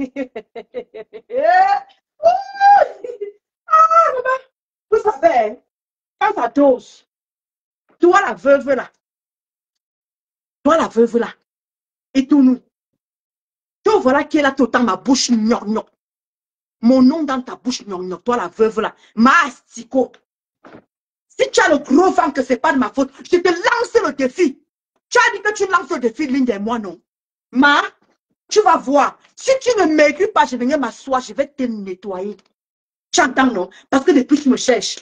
Ah, maman. Vous savez, quand ça dose, toi la veuve là, et tout nous. Toi voilà qui est là tout le temps, ma bouche gnognon. Mon nom dans ta bouche gnognon, toi la veuve là, Mastico. Si tu as le gros vent que ce n'est pas de ma faute, je te lance le défi. Tu as dit que tu lances le défi, Linda et moi, non. Ma, tu vas voir. Si tu ne m'écris pas, je vais venir m'asseoir, je vais te nettoyer. Tu entends, non? Parce que depuis, tu me cherches.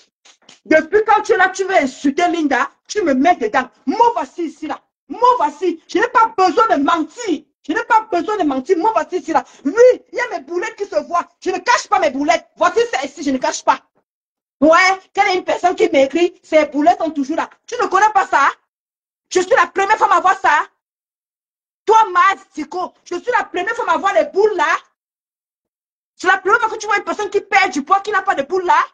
Depuis quand tu es là, tu veux insulter Linda, tu me mets dedans. Moi, voici ici, là. Moi, voici. Je n'ai pas besoin de mentir. Je n'ai pas besoin de mentir. Moi, voici ici, là. Oui, il y a mes boulettes qui se voient. Je ne cache pas mes boulettes. Voici ça ici, je ne cache pas. Ouais, quelle est une personne qui m'écrit, ses boulettes sont toujours là. Tu ne connais pas ça? Je suis la première femme à voir ça. Toi, Mastico, je suis la première femme à voir les boules là. C'est la première fois que tu vois une personne qui perd du poids, qui n'a pas de boules là.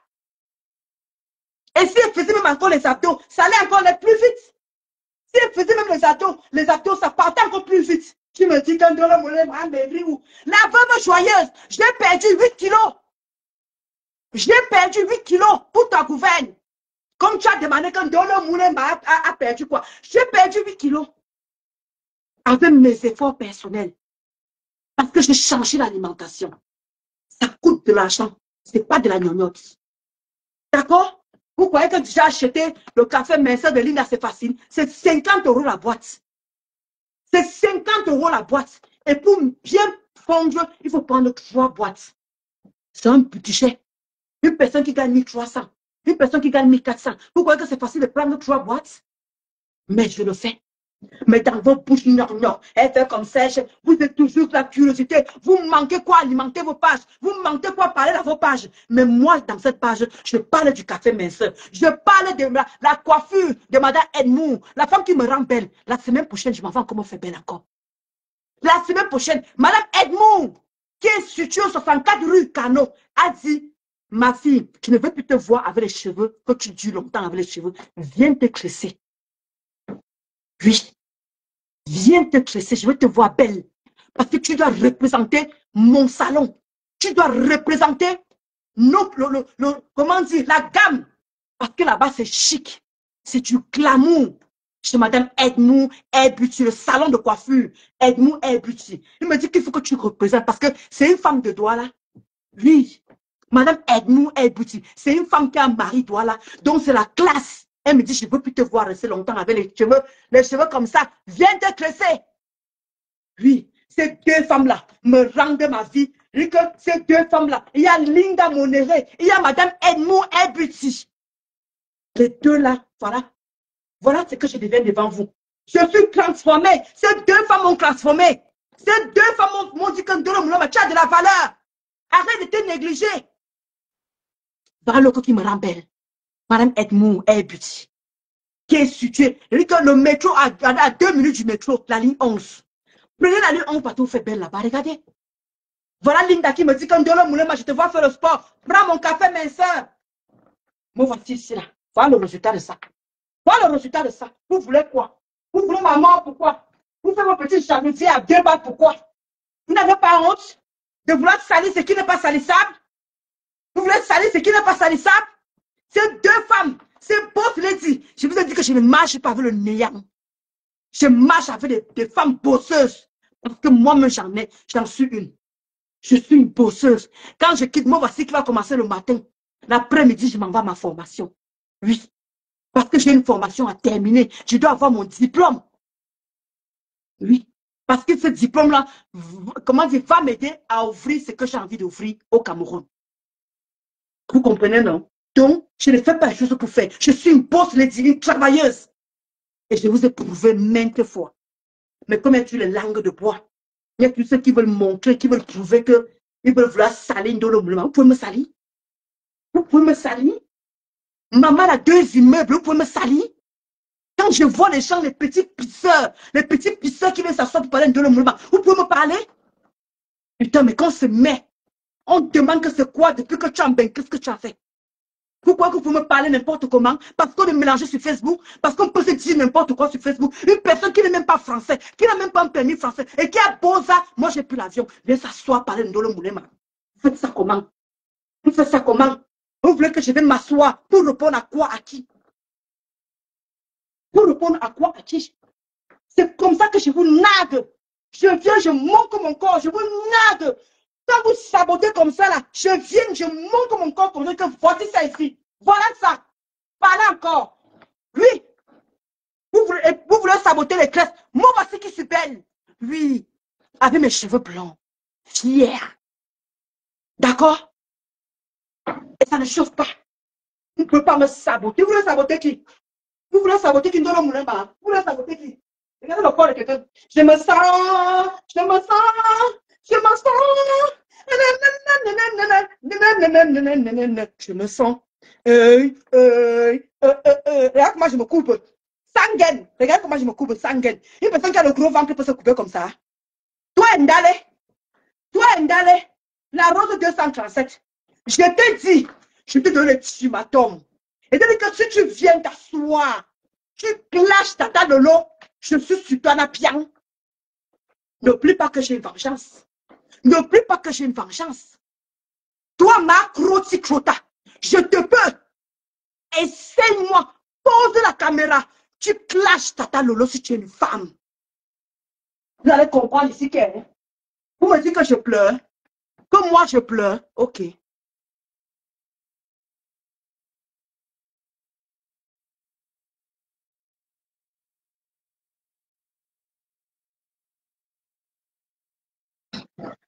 Et si elle faisait même encore les abdos, ça allait encore aller plus vite. Si elle faisait même les abdos, ça partait encore plus vite. Tu me dis qu'un dollar mon lèvre a maigri ou. La veuve joyeuse, j'ai perdu 8 kilos. J'ai perdu 8 kilos pour ta gouverne. Comme tu as demandé quand Dolo Moulema a perdu quoi? J'ai perdu 8 kilos. Avec mes efforts personnels. Parce que j'ai changé l'alimentation. Ça coûte de l'argent. Ce n'est pas de la gnognotte. D'accord? Vous croyez que j'ai acheté le café minceur de Linda, c'est facile? C'est 50 € la boîte. C'est 50 € la boîte. Et pour bien fondre, il faut prendre 3 boîtes. C'est un budget. Une personne qui gagne 1300. Une personne qui gagne 1400. Vous croyez que c'est facile de prendre 3 boîtes? Mais je le fais. Mais dans vos bouches, non, non. Elle fait comme ça. Vous êtes toujours la curiosité. Vous manquez quoi alimenter vos pages? Vous manquez quoi parler dans vos pages? Mais moi, dans cette page, je parle du café minceur. Je parle de la coiffure de Madame Edmond. La femme qui me rend belle. La semaine prochaine, je m'en vais comment faire belle encore. La semaine prochaine, Madame Edmond, qui est située au 64 rue Cano, a dit, ma fille, tu ne veux plus te voir avec les cheveux, que tu dures longtemps avec les cheveux. Viens te tresser. Oui. Viens te tresser, je veux te voir belle. Parce que tu dois représenter mon salon. Tu dois représenter comment dire, la gamme. Parce que là-bas, c'est chic. C'est du glamour. Chez Madame Edmond Hair Beauty, le salon de coiffure. Edmond Hair Beauty. Il me dit qu'il faut que tu représentes parce que c'est une femme de doigt là. Oui. Madame Edmond Hair Beauty, c'est une femme qui a un mari doigt là. Donc c'est la classe. Elle me dit, je ne veux plus te voir rester longtemps avec les cheveux comme ça. Viens te tresser. Oui, ces deux femmes-là me rendent ma vie. Et que ces deux femmes-là, il y a Linda Monéré, il y a Madame Edmond Hair Beauty. Les deux-là, voilà. Voilà ce que je deviens devant vous. Je suis transformée. Ces deux femmes m'ont transformée. Ces deux femmes m'ont dit que tu as de la valeur. Arrête de te négliger. Voilà le qui me rend belle. Madame Edmond Hair Beauty, qui est située. Le métro à 2 minutes du métro, la ligne 11. Prenez la ligne 11 partout, vous faites belle là-bas. Regardez. Voilà Linda qui me dit quand je te vois faire le sport. Prends mon café minceur. Me voici ici là. Voilà le résultat de ça. Voilà le résultat de ça. Vous voulez quoi? Vous voulez ma mort, pourquoi? Vous faites vos petits jalousies à 2 balles, pourquoi? Vous n'avez pas honte de vouloir salir ce qui n'est pas salissable? Vous voulez salir ce qui n'est pas salissable? Ces deux femmes, ces boss ladies, je vous ai dit que je ne marche pas avec le néant. Je marche avec des femmes bosseuses. Parce que moi-même, j'en suis une. Je suis une bosseuse. Quand je quitte, moi, voici qui va commencer le matin. L'après-midi, je m'en vais à ma formation. Oui. Parce que j'ai une formation à terminer. Je dois avoir mon diplôme. Oui. Parce que ce diplôme-là, comment dire, va m'aider à ouvrir ce que j'ai envie d'ouvrir au Cameroun. Vous comprenez, non? Donc, je ne fais pas les choses pour faire. Je suis une boss lady, une travailleuse. Et je vous ai prouvé maintes fois. Mais comme il y a toutes les langues de bois, il y a tous ceux qui veulent montrer, qui veulent prouver qu'ils veulent vouloir salir dans le mouvement. Vous pouvez me salir? Vous pouvez me salir? Maman a 2 immeubles, vous pouvez me salir? Quand je vois les gens, les petits pisseurs qui viennent s'asseoir pour parler de le mouvement, vous pouvez me parler? Putain, mais quand on se met, on demande que c'est quoi depuis que tu as ben, qu'est-ce que tu as fait? Pourquoi vous pouvez me parler n'importe comment? Parce qu'on est mélangé sur Facebook, parce qu'on peut se dire n'importe quoi sur Facebook. Une personne qui n'est même pas français, qui n'a même pas un permis français et qui a beau ça, moi j'ai plus l'avion, viens s'asseoir parler de Ndolo Moulema. Vous faites ça comment? Vous faites ça comment? Vous voulez que je vienne m'asseoir pour répondre à quoi, à qui? Pour répondre à quoi, à qui? C'est comme ça que je vous nargue. Je viens, je monte mon corps, je vous nargue. Quand vous sabotez comme ça, là, je viens, je monte mon corps pour dire que voici ça ici. Voilà ça. Parlez encore. Oui. Vous voulez saboter les tresses. Moi, voici qui suis belle. Oui. Avec mes cheveux blancs. Fière. D'accord? Et ça ne chauffe pas. Vous ne pouvez pas me saboter. Vous voulez saboter qui? Vous voulez saboter qui? Vous voulez saboter qui? Regardez le corps de quelqu'un. Je me sens. Je me sens. Je me sens. Je me sens. Regarde comment je me coupe. Sangen. Regarde comment je me coupe. Sangen. Une personne qui a le gros ventre peut se couper comme ça. Toi, Ndale. Toi, Ndale. La rose 237. Je te dis. Je te donne le ultimatum. Et dès que si tu viens t'asseoir, tu clashes ta table de l'eau, je suis sur toi, Napian. N'oublie pas que j'ai une vengeance. N'oublie pas que j'ai une vengeance. Toi, ma crota, je te peux essaye-moi. Pose la caméra. Tu clashes Tata Lolo si tu es une femme. Vous allez comprendre ici que vous me dites que je pleure. Que moi je pleure. Ok.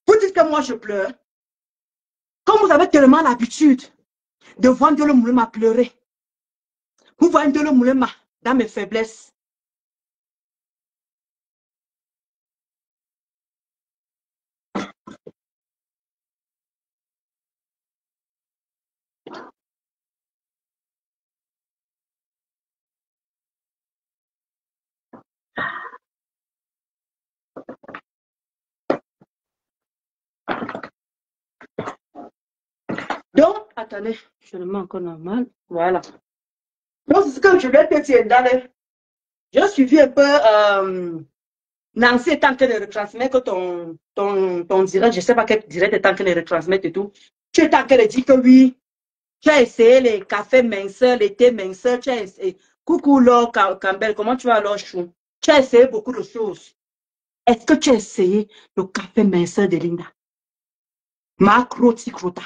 Vous dites que moi je pleure. Comme vous avez tellement l'habitude de voir Ndolo Moulema pleurer. Vous voyez Ndolo Moulema dans mes faiblesses. Donc, attendez, je le mets encore normal. Voilà. Donc, c'est ce que je vais te dire dans les... J'ai suivi un peu Nancy est en train de retransmettre ton direct. Je ne sais pas quel direct est en train de retransmettre et tout. Tu es en train de dire que oui, tu as essayé les cafés minceurs, les thés minceurs. Tu as essayé... Coucou Laure Campbell, comment tu vas Laure Chou? Tu as essayé beaucoup de choses. Est-ce que tu as essayé le café minceur de Linda? Macroti Crota.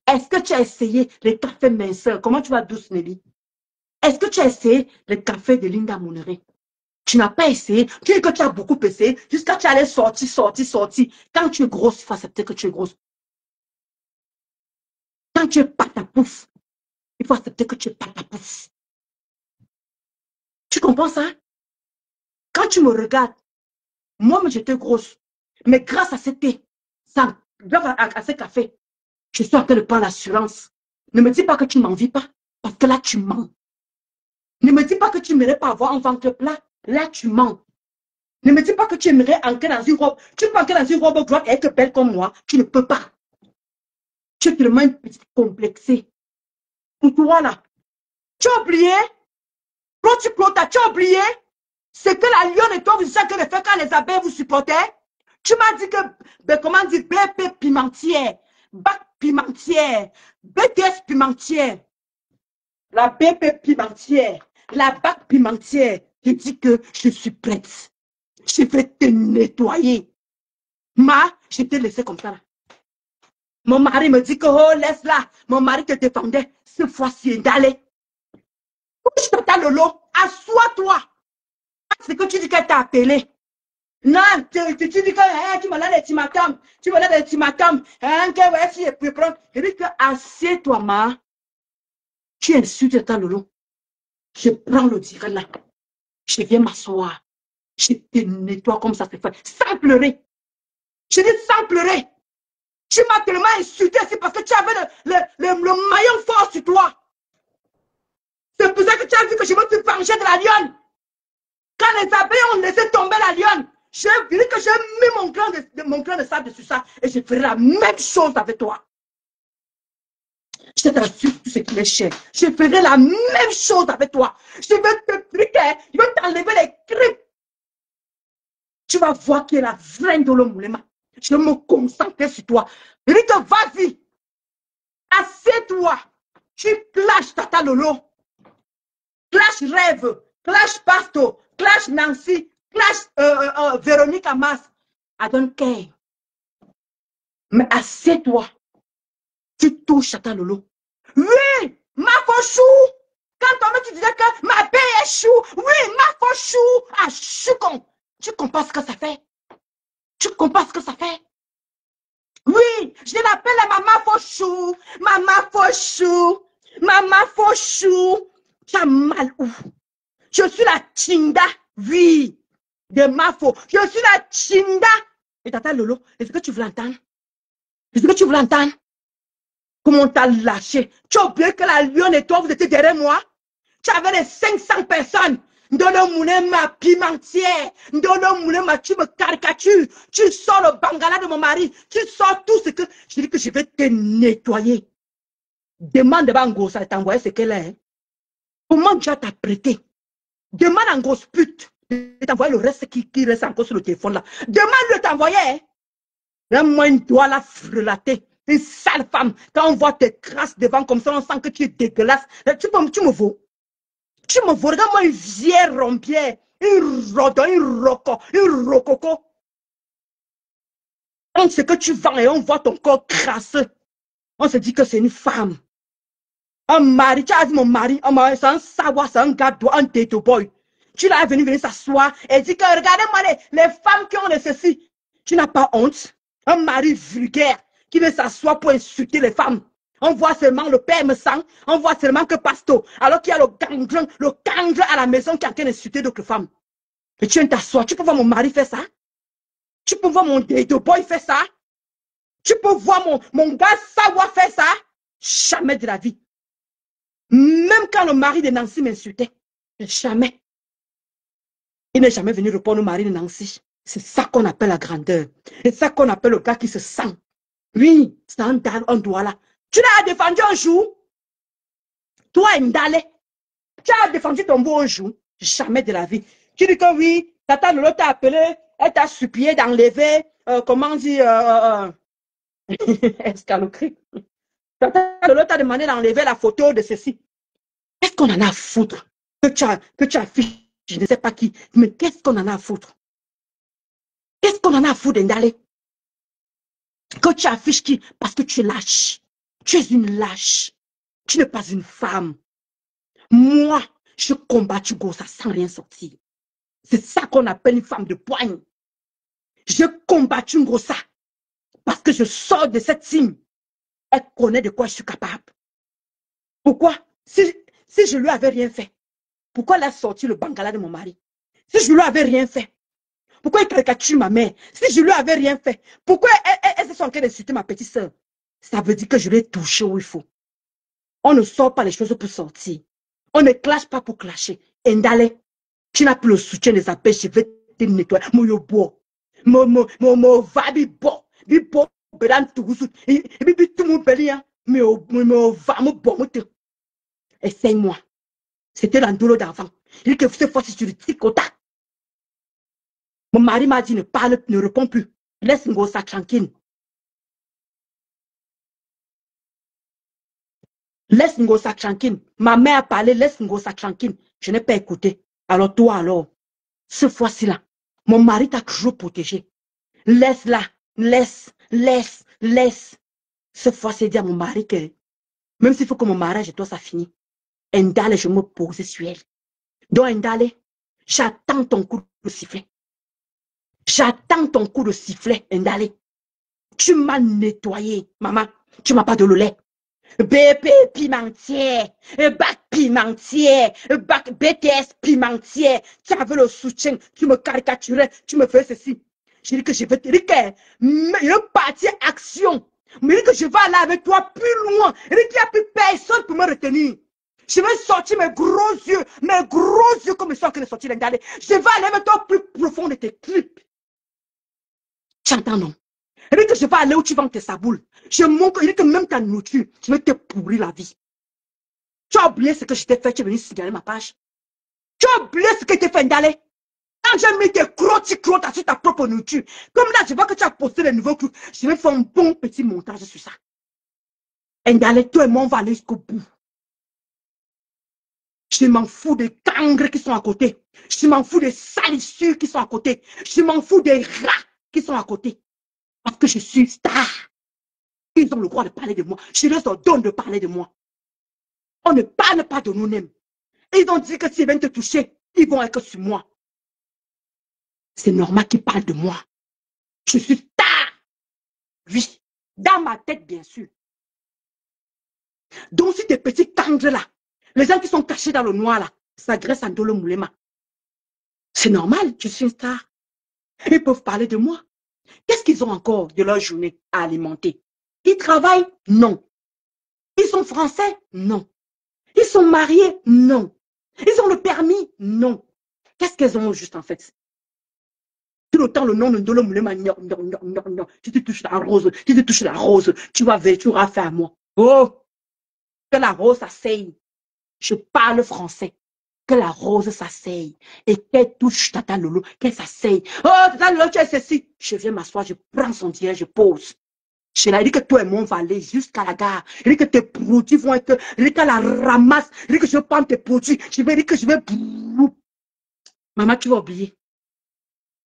Est-ce que tu as essayé les cafés minceurs? Comment tu vas douce Nelly? Est-ce que tu as essayé le café de Linda Mounéré? Tu n'as pas essayé. Tu dis que tu as beaucoup essayé jusqu'à tu allais sortir. Quand tu es grosse, il faut accepter que tu es grosse. Quand tu es patapouf, il faut accepter que tu es patapouf. Tu comprends ça? Quand tu me regardes, moi, j'étais grosse. Mais grâce à ce thé, grâce à ce café, je suis en train de prendre l'assurance. Ne me dis pas que tu ne m'envies pas, parce que là, tu mens. Ne me dis pas que tu n'aimerais pas avoir un ventre plat. Là, tu mens. Ne me dis pas que tu aimerais entrer dans une robe. Tu peux entrer dans une robe droite et être belle comme moi. Tu ne peux pas. Tu es tellement une petite complexée. Pour toi, là. Tu as oublié? Tu as oublié? C'est que la lionne et toi, vous savez que le fait quand les abeilles vous supportaient. Tu m'as dit que, ben, comment dire, BP pimentière, bac pimentière, BTS pimentière, la BP pimentière, la bac pimentière. Je dis que je suis prête. Je vais te nettoyer. Je t'ai laissé comme ça là. Mon mari me dit que, oh, laisse-la. Mon mari te défendait. Cette fois-ci, d'aller. Couche Tata Lolo. Assois-toi. C'est que tu dis qu'elle t'a appelé. Non, tu dis que tu m'as l'air de Timatam. Tu m'as l'air de Timatam. Je dis que assieds-toi, ma. Tu insultes Tata Lolo. Je prends le direct là. Je viens m'asseoir. Je te nettoie comme ça se fait. Sans pleurer. Je dis sans pleurer. Tu m'as tellement insulté, c'est parce que tu avais le maillon fort sur toi. C'est pour ça que tu as vu que je me suis vengé de la lionne. Quand les abeilles ont laissé tomber la lionne, j'ai vu que j'ai mis mon grain de sable dessus ça et je ferai la même chose avec toi. Je t'assure tout ce qui est cher. Je ferai la même chose avec toi. Je vais te prier, je vais t'enlever les grippes. Tu vas voir qui est la vraie Ndolo Moulema. Je vais me concentrer sur toi. Je dis que vas-y. Assieds-toi. Tu clashes Tata Lolo. Clash Rêve. Clash Pasto. Clash Nancy. Clash Véronique Amas. I don't care. Mais assieds-toi. Tu touches Tata Lolo. Oui, ma fauchou. Quand on me disait que ma paix est chou. Oui, ma fauchou. Ah, choucon. Tu comprends ce que ça fait? Tu comprends ce que ça fait? Oui, je l'appelle la maman fauchou. Maman fauchou. Maman fauchou. Tu as mal où? Je suis la Chinda. Oui, de ma faute. Je suis la Chinda. Et Tata Lolo, est-ce que tu veux l'entendre? Est-ce que tu veux l'entendre? Comment t'as lâché? Tu as oublié que la lionne et toi, vous étiez derrière moi? Tu avais les 500 personnes. Ndolo Moulema pimentière. Ndolo Moulema, tu me caricatures. Tu sors le bangala de mon mari. Tu sors tout ce que... Je dis que je vais te nettoyer. Demande à Bango, ça t'a envoyé ce qu'elle est. Hein? Comment tu as t'apprêté? Demande à grosse pute de t'envoyer le reste qui reste encore sur le téléphone là. Demande de t'envoyer. Hein? Moi, une doigt la frelater. Une sale femme. Quand on voit tes crasses devant comme ça, on sent que tu es dégueulasse. Tu me vaux. Tu me vaux. Regarde-moi une vieille rombière. Une rodon, une rococo. On sait que tu vends et on voit ton corps crasseux. On se dit que c'est une femme. Un mari, tu as vu mon mari, c'est un savoir, c'est un gars, un date boy. Tu l'as venir s'asseoir et dit que regardez-moi les femmes qui ont les ceci. Tu n'as pas honte. Un mari vulgaire qui veut s'asseoir pour insulter les femmes. On voit seulement le père me sang, on voit seulement que pasto, alors qu'il y a le gangrel à la maison qui est en train d'insulter d'autres femmes. Et tu viens t'asseoir, tu peux voir mon mari faire ça? Tu peux voir mon date boy faire ça? Tu peux voir mon gars savoir faire ça? Jamais de la vie. Même quand le mari de Nancy m'insultait, jamais. Il n'est jamais venu répondre au mari de Nancy. C'est ça qu'on appelle la grandeur. C'est ça qu'on appelle le gars qui se sent. Oui, c'est un doigt là. Tu l'as défendu un jour. Toi, Ndale, tu as défendu ton beau un jour. Jamais de la vie. Tu dis que oui, Tata Lolo t'a appelé, elle t'a supplié d'enlever, comment on dit, escaloquerie. Tata Lolo t'a demandé d'enlever la photo de ceci. Qu'est-ce qu'on en a à foutre que tu affiches, je ne sais pas qui, mais qu'est-ce qu'on en a à foutre? Qu'est-ce qu'on en a à foutre d'Ndale? Que tu affiches qui? Parce que tu es lâche. Tu es une lâche. Tu n'es pas une femme. Moi, je combats Gossa sans rien sortir. C'est ça qu'on appelle une femme de poigne. Je combats Gossa parce que je sors de cette team. Elle connaît de quoi je suis capable. Pourquoi? Si je lui avais rien fait, pourquoi elle a sorti le bangala de mon mari? Si je lui avais rien fait, pourquoi il caricature ma mère? Si je lui avais rien fait, pourquoi elle se sont en train d'insulter ma petite soeur? Ça veut dire que je l'ai touché où il faut. On ne sort pas les choses pour sortir. On ne clash pas pour clasher. Ndale, tu n'as plus le soutien des appels, je vais te nettoyer. Moyobo. Mo vabi bo. Bibo bedan tout et bibi tout mon belia. Mais va mo bon. Essaye-moi. C'était l'andolo d'avant. Il dit que cette fois-ci sur le tricota. Mon mari m'a dit ne parle, ne réponds plus. Laisse Ngosa tranquille. Laisse Ngosa tranquille. Ma mère a parlé, laisse Ngosa tranquille. Je n'ai pas écouté. Alors toi alors, ce fois-ci là, mon mari t'a toujours protégé. Laisse-la, laisse. Ce fois-ci, dit à mon mari que même s'il faut que mon mariage et toi ça finit, Ndale, je me pose sur elle. Donc Ndale, j'attends ton coup de sifflet. J'attends ton coup de sifflet, Ndale. Tu m'as nettoyé, maman. Tu m'as pas de le lait. BP pimentier, bac pimentier, bac BTS pimentier. Tu avais le soutien, tu me caricaturais, tu me fais ceci. Je dis que je vais te dire que une partie action. Mais que je vais aller avec toi plus loin. Il n'y a plus personne pour me retenir. Je vais sortir mes gros yeux comme ils sont en train de sortir l'Ndale. Je vais aller avec toi plus profond de tes clips. Tu entends, non? Il dit que je vais aller où tu vends tes saboules. Je montre, il dit que même ta nourriture, je vais te pourrir la vie. Tu as oublié ce que je t'ai fait, tu es venu signaler ma page. Tu as oublié ce que tu as fait, Ndale. Quand j'ai mis tes crottes sur ta propre nourriture, comme là, je vois que tu as posté les nouveaux clous, je vais faire un bon petit montage sur ça. Ndale, toi et moi, on va aller jusqu'au bout. Je m'en fous des cangres qui sont à côté. Je m'en fous des salissures qui sont à côté. Je m'en fous des rats qui sont à côté. Parce que je suis star. Ils ont le droit de parler de moi. Je leur donne de parler de moi. On ne parle pas de nous-mêmes. Ils ont dit que s'ils viennent te toucher, ils vont être sur moi. C'est normal qu'ils parlent de moi. Je suis star. Oui. Dans ma tête, bien sûr. Donc, si tes petits cangres là, les gens qui sont cachés dans le noir là, s'agressent à Ndolo Moulema. C'est normal, je suis une star. Ils peuvent parler de moi. Qu'est-ce qu'ils ont encore de leur journée à alimenter? Ils travaillent? Non. Ils sont français? Non. Ils sont mariés? Non. Ils ont le permis? Non. Qu'est-ce qu'ils ont juste en fait? Tout le temps, le nom de Ndolo Moulema, non. Tu te touches la rose, tu vas faire à moi. Oh, que la rose s'asseye. Je parle français. Que la rose s'asseye et qu'elle touche Tata Lolo, qu'elle s'asseye. Oh, Tata Lolo, tu es ceci. Je viens m'asseoir, je prends son direct, je pose. Je l'ai dit que toi et moi, on va aller jusqu'à la gare. Il dit que tes produits vont être... Il dit qu'elle la ramasse. Il dit que je vais prendre tes produits. Je vais dire que je vais... Maman, tu vas oublier.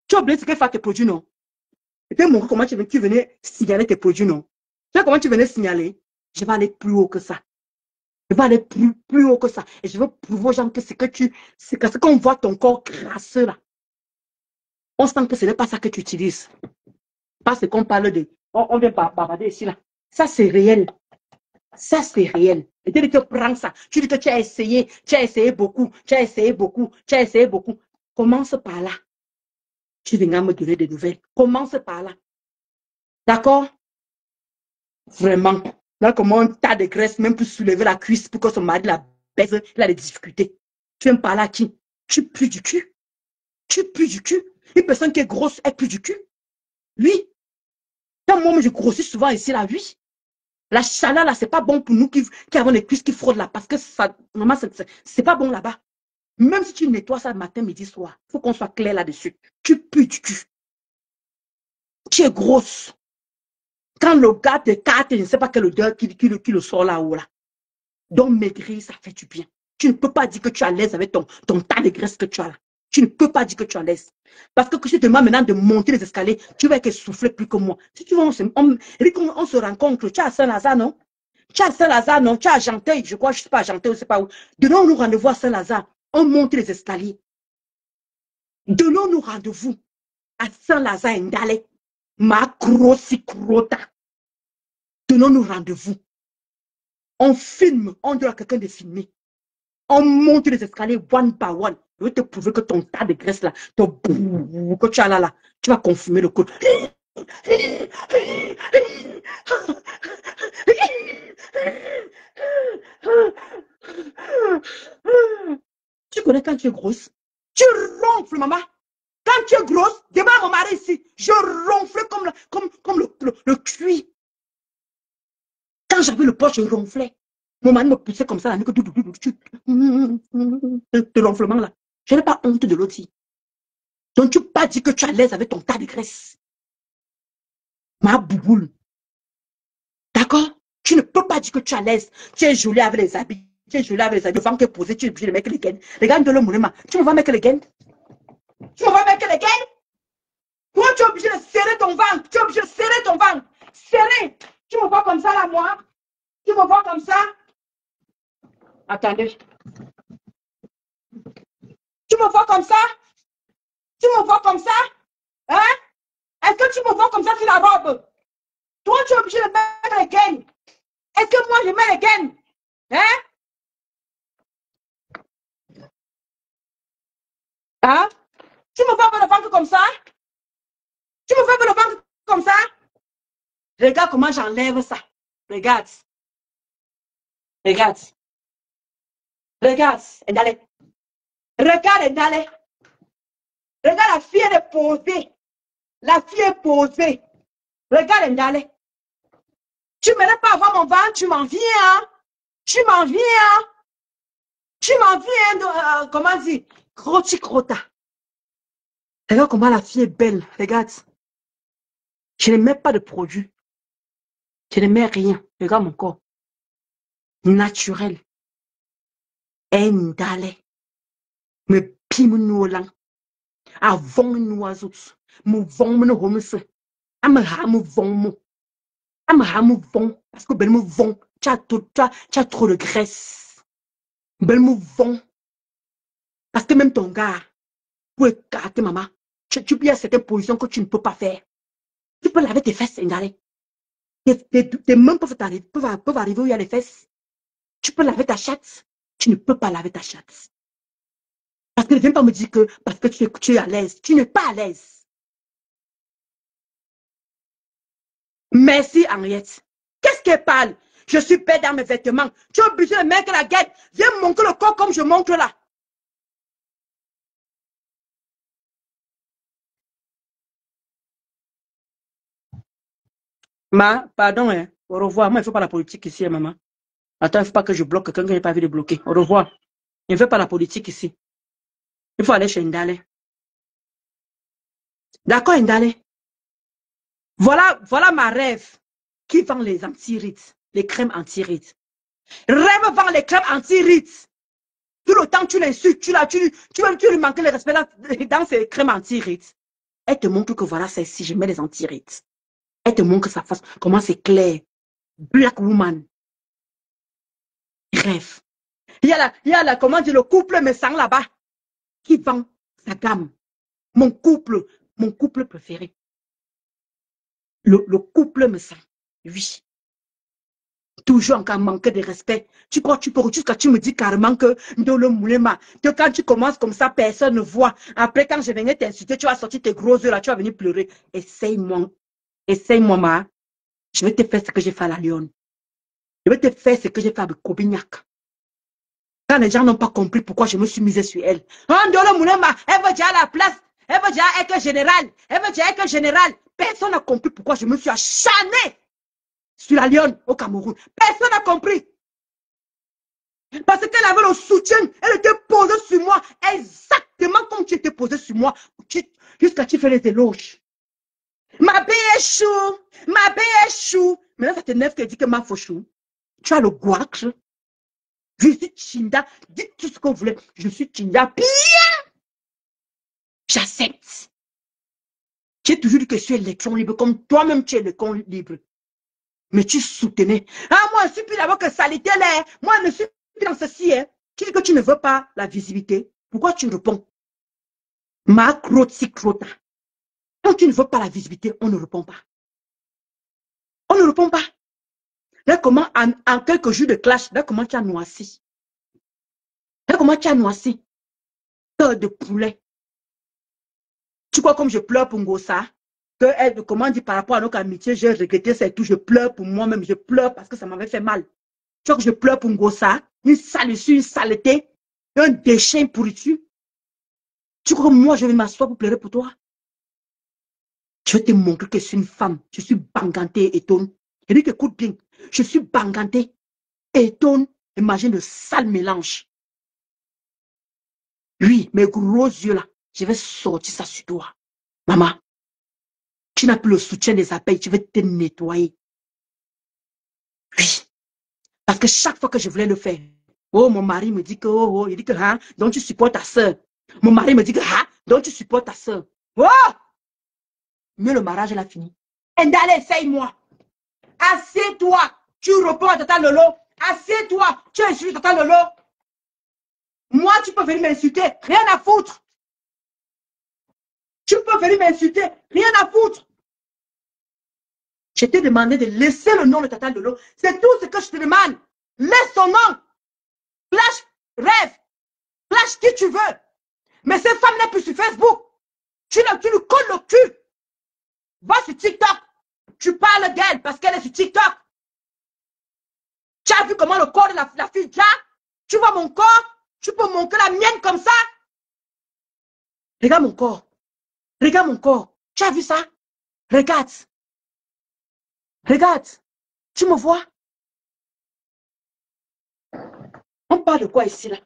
Tu as oublié ce qu'elle fait à tes produits, non? Et puis, mon comment tu venais signaler tes produits, non? Tu sais comment tu venais signaler? Je vais aller plus haut que ça. Je vais aller plus haut que ça. Et je veux prouver aux gens que c'est que tu... C'est que ce qu'on voit ton corps crasseux, là. On sent que ce n'est pas ça que tu utilises. Parce qu'on parle de... On vient bavarder ici, là. Ça, c'est réel. Ça, c'est réel. Et tu dis que prends ça. Tu dis que tu as essayé beaucoup, tu as essayé beaucoup, tu as essayé beaucoup. Commence par là. Tu viendras me donner des nouvelles. Commence par là. D'accord? Vraiment. Là, comment un tas de graisse, même pour soulever la cuisse, pour que son mari la baise, il a des difficultés. Tu viens par là, qui? Tu pues du cul. Tu pues du cul. Une personne qui est grosse, elle pue du cul. Oui. Quand moi, je grossis souvent ici, là, oui. La chaleur, là, c'est pas bon pour nous qui avons les cuisses qui frottent là, parce que ça, maman, c'est pas bon là-bas. Même si tu nettoies ça matin, midi, soir, il faut qu'on soit clair là-dessus. Tu pues du cul. Tu es grosse. Quand le gars te carte, je ne sais pas quelle odeur qui le sort là-haut, là. Donc, maigrir, ça fait du bien. Tu ne peux pas dire que tu es à l'aise avec ton tas de graisse que tu as là. Tu ne peux pas dire que tu es à l'aise. Parce que si je te demande maintenant de monter les escaliers, tu vas être souffler plus que moi. Si tu veux, on se rencontre. Tu es à Saint-Lazare, non? Tu es à Saint-Lazare, non? Tu es à Genteuil, je crois, je ne sais pas à Genteuil, je ne sais pas où. Donnons-nous rendez-vous à Saint-Lazare. On monte les escaliers. Donnons-nous rendez-vous à Saint-Lazare et Ndale. Ma grossi crota. Donnons-nous rendez-vous. On filme, on doit à quelqu'un de filmer. On monte les escaliers one by one. Je vais te prouver que ton tas de graisse là, que tu as là, tu vas confirmer le code. Tu connais quand tu es grosse? Tu ronfles, maman. Quand tu es grosse, démarre mon mari ici. Je ronflais comme le cuit. Quand j'avais le poche, je ronflais. Mon mari me poussait comme ça, de l'enflement là. Je n'ai pas honte de l'autre. Donc tu peux pas dire que tu es à l'aise avec ton tas de graisse. Ma bouboule. D'accord? Tu ne peux pas dire que tu es à l'aise. Tu es jolie avec les habits. Tu es jolie avec les habits. Le ventre est posé, tu es obligé de mettre les gaines. Regarde de le moulin. Tu me vas mettre les gaines? Tu me vas mettre les gaines? Toi, tu es obligé de serrer ton ventre. Tu es obligé de serrer ton ventre. Serrer. Tu me vois comme ça là, moi? Tu me vois comme ça? Attendez. Tu me vois comme ça? Tu me vois comme ça? Hein? Est-ce que tu me vois comme ça sur la robe? Toi, tu es obligé de mettre les gaines. Est-ce que moi, je mets les gaines? Hein? Hein? Tu me vois avec le ventre comme ça? Tu me vois avec le ventre comme ça? Regarde comment j'enlève ça. Regarde. Regarde. Regarde. Endale. Regarde, Endale. Regarde, la fille est posée. La fille est posée. Regarde, Endale. Tu ne m'aides pas avoir mon ventre, tu m'en viens. Hein? Tu m'en viens. Hein? Tu m'en viens. Comment dire? Croti crota. Regarde comment la fille est belle. Regarde. Je ne mets pas de produit. Je ne mets rien. Regarde mon corps. Naturel. Endale. Me pime nous lang. Avant nous autres. Me vont me homme se. Ame ha me vont me. Ame ha me vont. Parce que ben me vont. Tu as trop de graisse. Ben me vont. Parce que même ton gars, pour écarter maman, tu peux y avoir certaines positions que tu ne peux pas faire. Tu peux laver tes fesses, Ndale. Tes mains peuvent arriver où il y a les fesses. Tu peux laver ta chatte. Tu ne peux pas laver ta chatte. Parce que ne viens pas me dire que parce que tu es à l'aise. Tu n'es pas à l'aise. Merci, Henriette. Qu'est-ce qu'elle parle? Je suis belle dans mes vêtements. Tu es obligé de mettre la guette. Viens me montrer le corps comme je montre là. Pardon, hein. Au revoir. Moi, il ne faut pas la politique ici, hein, maman. Attends, il ne faut pas que je bloque quelqu'un qui n'a pas envie de bloquer. Au revoir. Il ne fait pas la politique ici. Il faut aller chez Ndale. D'accord, Ndale. Voilà ma rêve. qui vend les anti-rides, les crèmes anti-rides. Rêve vend les crèmes anti-rides. Tout le temps, tu l'insultes, tu lui manques le respect dans ces crèmes anti-rides. Elle te montre que voilà, c'est ici, je mets les anti-rides. Elle te montre sa face, comment c'est clair. Black woman. Rêve. Il y a la, comment dire, le couple me sent là-bas qui vend sa gamme. Mon couple préféré. Le couple me sent. Oui. Toujours encore manquer de respect. Tu crois, tu peux, jusqu'à tu me dis carrément que dans le moulema, que quand tu commences comme ça, personne ne voit. Après, quand je venais t'insulter, tu vas sortir tes gros yeux là, tu vas venir pleurer. Essaye-moi. Essaye-moi, ma. Je vais te faire ce que j'ai fait à la Lyon. Je vais te faire ce que j'ai fait avec Kobignac. Quand les gens n'ont pas compris pourquoi je me suis mise sur elle. Ndolo Moulema, elle veut déjà à la place. Elle veut déjà être générale. Elle veut déjà être générale. Personne n'a compris pourquoi je me suis acharnée sur la Lyon au Cameroun. Personne n'a compris. Parce qu'elle avait le soutien. Elle était posée sur moi. Exactement comme tu étais posée sur moi. Jusqu'à tu fais les éloges. Ma belle est chou. Ma belle est chou. Maintenant, ça t'énerve qu'elle dit que ma faux chou. Tu as le gouache. Je suis Chinda. Dites tout ce que vous voulez. Je suis Chinda. Bien. J'accepte. Tu as toujours dit que je suis électron libre. Comme toi-même, tu es électron libre. Mais tu soutenais. Ah, moi, je suis plus là-bas que salité là. Moi, je ne suis plus dans ceci. Hein. Tu dis que tu ne veux pas la visibilité. Pourquoi tu réponds? Ma crota. Quand tu ne veux pas la visibilité, on ne répond pas. On ne répond pas. Là, comment, en quelques jours de clash, là, comment tu as noissi? Là, comment tu as noissi? Cœur de poulet. Tu crois comme je pleure pour Ngossa? Que, comment dire, par rapport à notre amitié, j'ai regretté, c'est tout. Je pleure pour moi-même. Je pleure parce que ça m'avait fait mal. Tu vois que je pleure pour Ngossa? Une salissure, une saleté, un déchet, une pourriture. Tu crois que moi, je vais m'asseoir pour pleurer pour toi? Je vais te montrer que je suis une femme. Je suis bangantée et tonne. Je dis que écoute bien. Je suis bangantée et tonne. Imagine le sale mélange. Oui, mes gros yeux là. Je vais sortir ça sur toi. Maman, tu n'as plus le soutien des abeilles. Je vais te nettoyer. Oui. Parce que chaque fois que je voulais le faire, oh, mon mari me dit que, oh, il dit que, hein, donc tu supportes ta soeur. Mon mari me dit que, hein, donc tu supportes ta soeur. Oh! Mais le mariage, elle a fini. Ndale, essaye-moi. Assieds-toi. Tu réponds à Tata Lolo. Assieds-toi. Tu insultes Tata Lolo. Moi, tu peux venir m'insulter. Rien à foutre. Tu peux venir m'insulter. Rien à foutre. Je t'ai demandé de laisser le nom de Tata Lolo. C'est tout ce que je te demande. Laisse son nom. Clash, rêve. Clash qui tu veux. Mais cette femme n'est plus sur Facebook. Tu lui colles le cul. Va sur TikTok. Tu parles d'elle parce qu'elle est sur TikTok. Tu as vu comment le corps de la fille là? Tu vois mon corps? Tu peux montrer la mienne comme ça? Regarde mon corps. Regarde mon corps. Tu as vu ça? Regarde. Regarde. Tu me vois? On parle de quoi ici là?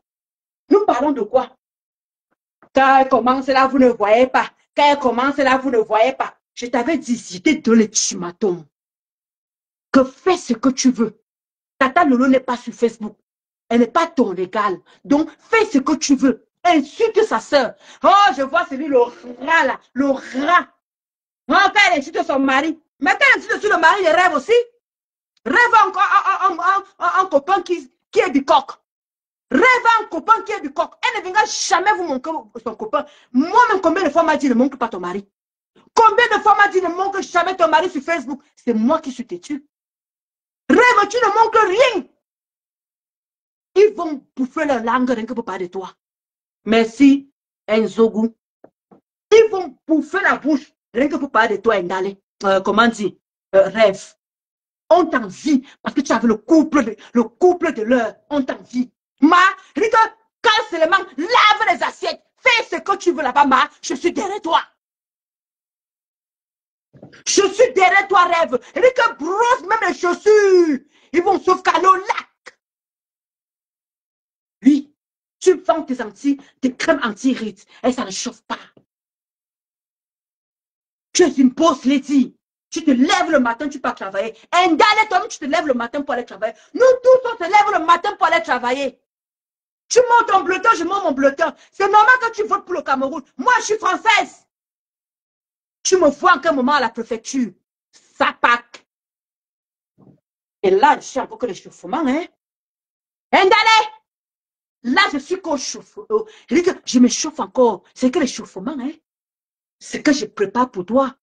Nous parlons de quoi? Quand elle commence là, vous ne voyez pas. Quand elle commence là, vous ne voyez pas. Je t'avais dit, je t'ai donné l'ultimatum. Que fais ce que tu veux. Tata Lolo n'est pas sur Facebook. Elle n'est pas ton égal. Donc, fais ce que tu veux. Insulte sa soeur. Oh, je vois celui, le rat là. Le rat. Oh, quand elle insulte son mari. Mais quand elle insulte sur le mari, il rêve aussi. Rêve encore un copain qui est du coq. Rêve un copain qui est du coq. Elle ne viendra jamais vous montrer son copain. Moi-même, combien de fois m'a dit ne montre pas ton mari? Combien de fois m'a dit ne montre jamais ton mari sur Facebook? C'est moi qui suis têtu. Rêve, tu ne montres rien. Ils vont bouffer leur langue rien que pour parler de toi. Merci, Nzogu. Ils vont bouffer la bouche rien que pour parler de toi, Ndale. Comment dire? Rêve. On t'envie parce que tu avais le couple de l'heure. On t'envie. Ma, regarde, quand seulement lave les assiettes, fais ce que tu veux là-bas, ma, je suis derrière toi. Je suis derrière toi, rêve. Regarde, brosse même les chaussures. Ils vont sauvegarder au lac. Oui, tu vends tes crèmes anti-rides et ça ne chauffe pas. Tu es une boss lady. Tu te lèves le matin, tu pars travailler. Ndale, toi-même, tu te lèves le matin pour aller travailler. Nous tous, on se lève le matin pour aller travailler. Tu montes ton bulletin, je monte mon bulletin. C'est normal que tu votes pour le Cameroun. Moi, je suis française. Tu me vois en quel moment à la préfecture. Ça pack. Et là, je suis encore que l'échauffement, hein. Ndale! Là, je suis qu'au chauffe. Je dis que je me chauffe encore. C'est que l'échauffement, hein. C'est que je prépare pour toi.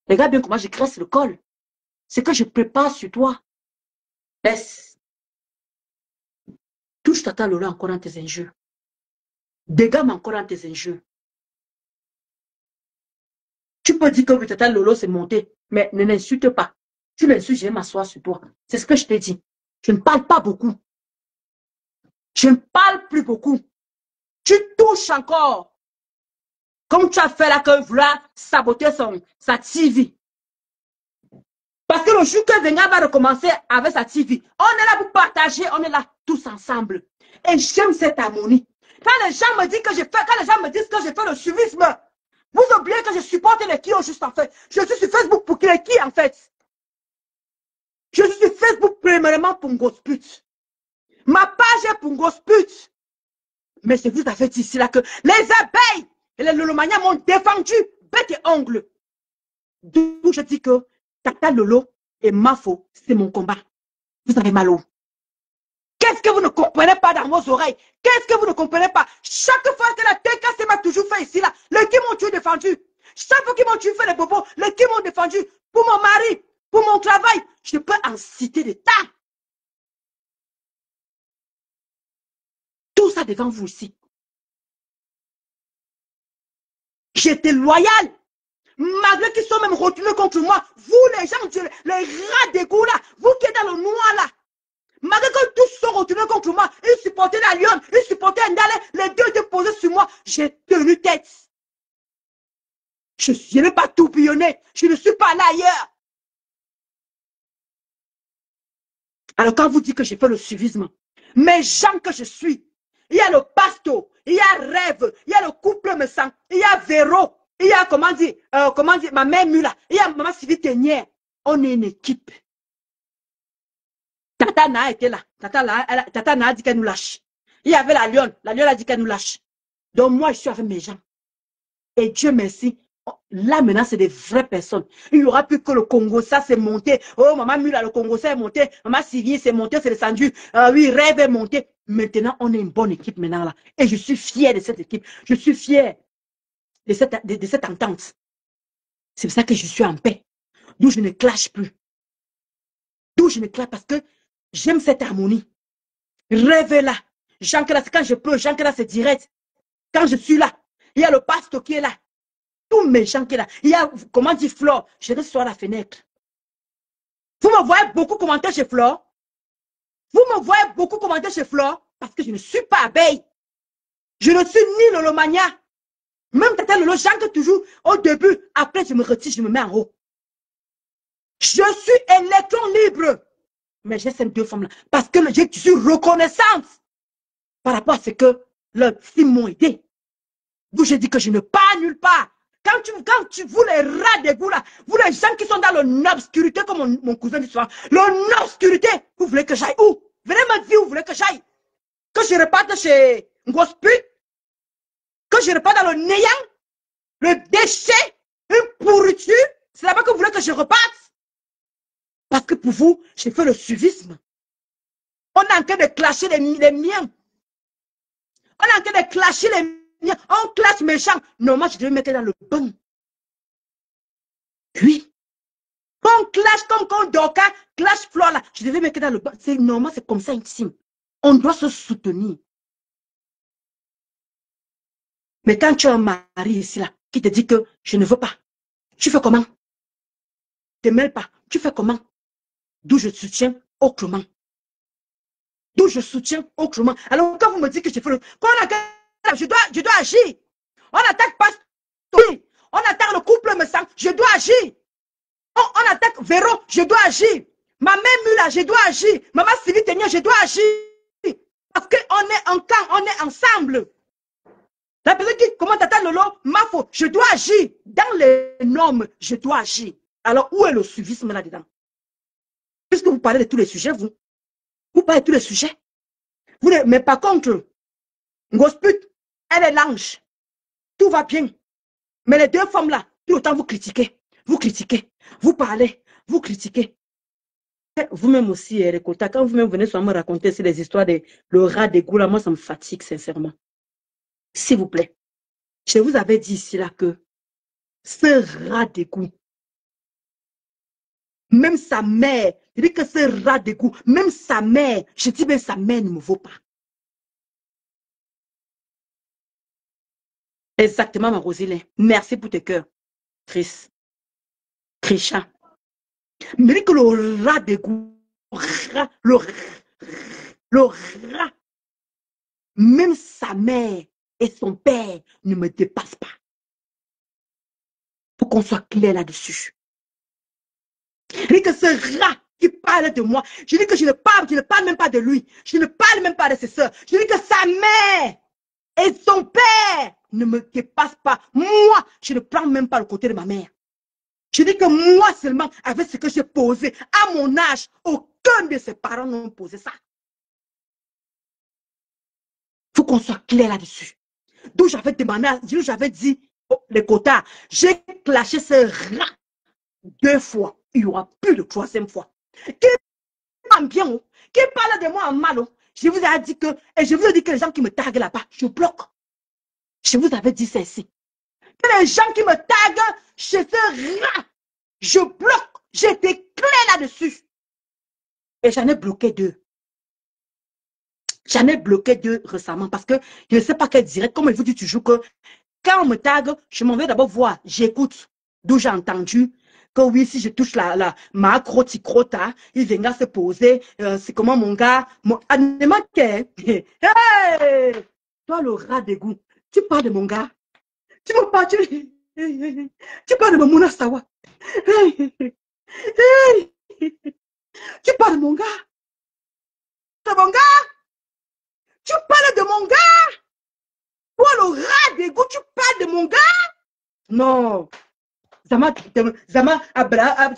Regarde bien comment je graisse le col. C'est que je prépare sur toi. Laisse. Touche Tata Lolo encore dans tes injures. Dégame encore dans tes injures. Tu peux dire que Tata Lolo s'est monté, mais ne l'insulte pas. Tu l'insultes, je vais m'asseoir sur toi. C'est ce que je t'ai dit. Je ne parle pas beaucoup. Je ne parle plus beaucoup. Tu touches encore. Comme tu as fait là que vouloir saboter sa TV. Parce que le jour que Venga va recommencer avec sa TV, on est là pour partager, on est là tous ensemble. Et j'aime cette harmonie. Quand les gens me disent que j'ai fait, quand les gens me disent que j'ai fait le suivisme, vous oubliez que je supporte les qui ont juste en fait. Je suis sur Facebook pour les qui en fait. Je suis sur Facebook premièrement pour Ngosput. Ma page est pour Ngosput. Mais c'est vous avez dit ici là que les abeilles et les Lolomania m'ont défendu bec et ongle. D'où je dis que Tata Lolo et Mafo, c'est mon combat. Vous avez mal au. Qu'est-ce que vous ne comprenez pas dans vos oreilles? Qu'est-ce que vous ne comprenez pas? Chaque fois que la TKC m'a toujours fait ici là, les qui m'ont tué défendu. Chaque fois qu'ils m'ont tué fait les bobos, les qui m'ont défendu pour mon mari, pour mon travail. Je peux en citer des tas. Tout ça devant vous ici. J'étais loyal. Malgré qu'ils sont même retournés contre moi, vous les gens, les rats d'égout là, vous qui êtes dans le noir là, malgré que tous sont retournés contre moi, ils supportaient la Lyon, ils supportaient Ndale, les deux étaient posés sur moi, j'ai tenu tête. Je n'ai pas tourbillonné, je ne suis pas allé ailleurs. Alors quand vous dites que j'ai fait le suivisme, mes gens que je suis, il y a le pasto, il y a Rêve, il y a le couple me sent, il y a Véro, il y a comment dire, ma mère Mula, il y a maman Sylvie Ténière. On est une équipe. Tata Na était là. Tata Na a dit qu'elle nous lâche. Il y avait la Lyon a dit qu'elle nous lâche. Donc moi, je suis avec mes gens. Et Dieu merci, là maintenant, c'est des vraies personnes. Il n'y aura plus que le Congo, ça c'est monté. Oh, maman Mula, le Congo, ça est monté. Maman Sylvie, c'est monté, c'est descendu. Oui, Rêve est monté. Maintenant, on est une bonne équipe maintenant là. Et je suis fier de cette équipe. Je suis fier de cette entente. C'est pour ça que je suis en paix. D'où je ne clash plus. D'où je ne clash parce que j'aime cette harmonie. Rêve là. Jean Classe, quand je pleure, Jean Classe c'est direct. Quand je suis là, il y a le pasteur qui est là. Tous mes gens qui est là. Il y a, comment dit Flore, je reste sur la fenêtre. Vous me voyez beaucoup commenter chez Flore. Vous me voyez beaucoup commenter chez Flore parce que je ne suis pas abeille. Je ne suis ni Lolomania. Même Tata Lolo, j'entre toujours au début. Après, je me retire, je me mets en haut. Je suis électron libre. Mais j'ai ces deux femmes-là. Parce que je suis reconnaissante par rapport à ce que leurs filles m'ont aidé. D'où je dis que je ne pars nulle part. Quand vous les rats d'égout là, vous les gens qui sont dans l'obscurité, comme mon cousin dit souvent, l'obscurité, vous voulez que j'aille où? Venez me dire où vous voulez que j'aille. Que je reparte chez Ngosput, que je reparte dans le néant, le déchet, une pourriture. C'est là-bas que vous voulez que je reparte. Parce que pour vous, j'ai fait le suivisme. On est en train de clasher les miens. On est en train de clasher les miens. On classe mes gens. Non, moi, je devais mettre dans le bain. Oui. On clash comme quand Doka clash Flore là. Je devais mettre dans le bain. C'est normal, c'est comme ça intime. On doit se soutenir. Mais quand tu as un mari ici là, qui te dit que je ne veux pas, tu fais comment? Ne te mêles pas. Tu fais comment? D'où je soutiens autrement. D'où je soutiens autrement. Alors quand vous me dites que je fais le... Quand on attaque, je dois agir. On attaque pas. On attaque le couple me sent. Je dois agir. On attaque Véro. Je dois agir. Ma mère Mula, je dois agir. Maman Sylvie Ténière, je dois agir. Parce qu'on est en camp, on est ensemble. La personne qui commence à Tata Lolo, Mafo, je dois agir. Dans les normes, je dois agir. Alors, où est le suivisme là-dedans? Puisque vous parlez de tous les sujets, vous parlez de tous les sujets. Mais par contre, Gosput, elle est l'ange. Tout va bien. Mais les deux femmes là, tout le temps vous critiquez, vous parlez, vous critiquez. Vous-même aussi, Rekota, quand vous-même venez souvent me raconter les histoires de le rat d'égout là, moi ça me fatigue sincèrement. S'il vous plaît, je vous avais dit ici là que ce rat d'égout, même sa mère, je dis que ce rat d'égout, même sa mère, je dis même sa mère ne me vaut pas. Exactement, ma Roselyne. Merci pour tes cœurs. Chris. Krisha. Mais que le rat d'égout, le rat, même sa mère et son père ne me dépassent pas. Faut qu'on soit clair là-dessus. Je dis que ce rat qui parle de moi, je dis que je ne parle même pas de lui. Je ne parle même pas de ses soeurs. Je dis que sa mère et son père ne me dépassent pas. Moi, je ne prends même pas le côté de ma mère. Je dis que moi seulement, avec ce que j'ai posé, à mon âge, aucun de ses parents n'ont posé ça. Il faut qu'on soit clair là-dessus. D'où j'avais demandé, j'avais dit, oh, les quotas, j'ai clashé ce rat 2 fois. Il n'y aura plus de 3e fois. Qui parle bien, oh, qui parle de moi en mal, oh, je vous ai dit que, et je vous ai dit que les gens qui me taguent là-bas, je bloque. Je vous avais dit ça ici. Que les gens qui me taguent chez ce rat, je bloque. J'étais clair là-dessus. Et j'en ai bloqué 2. J'en ai bloqué 2 récemment parce que je ne sais pas quel direct. Comme il vous dit toujours que quand on me tague, je m'en vais d'abord voir, j'écoute. D'où j'ai entendu que oui, si je touche ma crota, il viendra se poser. C'est comment mon gars, hey, toi le rat d'égout, tu parles de mon gars. Tu me parles, tu parles de mon Mouna Sawa. Tu parles de mon gars. De mon gars. Tu parles de mon gars. Toi le rat d'égout, tu parles de mon gars. Non. Zama, Abra,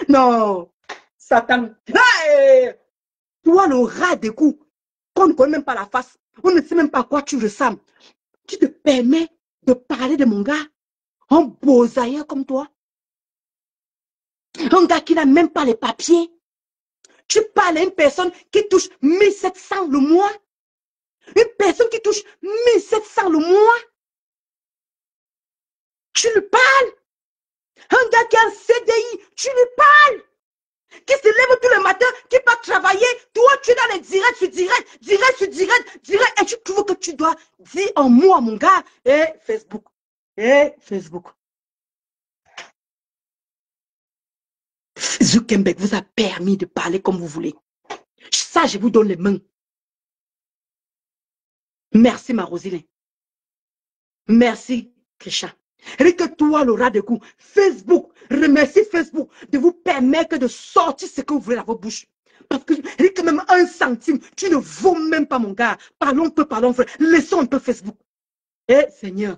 non. Satan. Hey! Toi le rat d'égout, qu'on ne connaît même pas la face. On ne sait même pas à quoi tu ressembles. Tu te permets de parler de mon gars, un bosailleur comme toi. Un gars qui n'a même pas les papiers. Tu parles à une personne qui touche 1700 le mois. Une personne qui touche 1700 le mois. Tu lui parles. Un gars qui a un CDI, tu lui parles. Qui se lève tous les matins, qui part travailler. Toi, tu es dans les directs sur direct. Et tu trouves que tu dois dire un mot à mon gars. Facebook. Facebook. Zuckerberg vous a permis de parler comme vous voulez. Ça, je vous donne les mains. Merci, ma Roselyne. Merci, Krisha. Et que toi, le rat de cou, Facebook, remercie Facebook de vous permettre de sortir ce que vous voulez dans votre bouche. Parce que même 1 centime, tu ne vaux même pas, mon gars. Parlons peu, frère. Laissons un peu Facebook. Seigneur.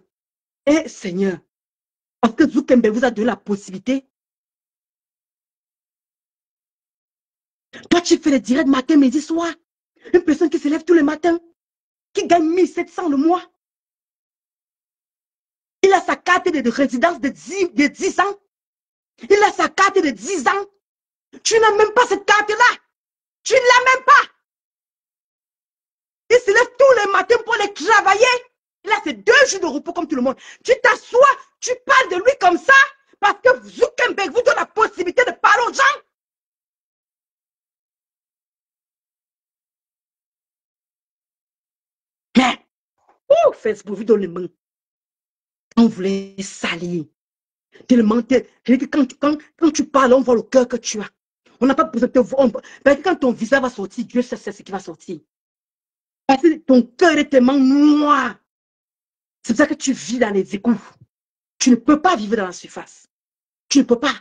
Seigneur. Parce que Zuckerberg vous a donné la possibilité. Toi, tu fais les directs matin, midi, soir. Une personne qui se lève tous les matins, qui gagne 1700 le mois. Il a sa carte de résidence de 10 ans. Il a sa carte de 10 ans. Tu n'as même pas cette carte-là. Tu ne l'as même pas. Il se lève tous les matins pour aller travailler. Il a ses 2 jours de repos comme tout le monde. Tu t'assois, tu parles de lui comme ça parce que Zuckerberg vous donne la possibilité de parler aux gens. Mais, Facebook vous donne les mains. On voulait salir. Tellement, quand tu parles, on voit le cœur que tu as. On n'a pas besoin de te voir. Quand ton visage va sortir, Dieu sait ce qui va sortir. Parce que ton cœur est tellement noir. C'est pour ça que tu vis dans les égouts. Tu ne peux pas vivre dans la surface. Tu ne peux pas.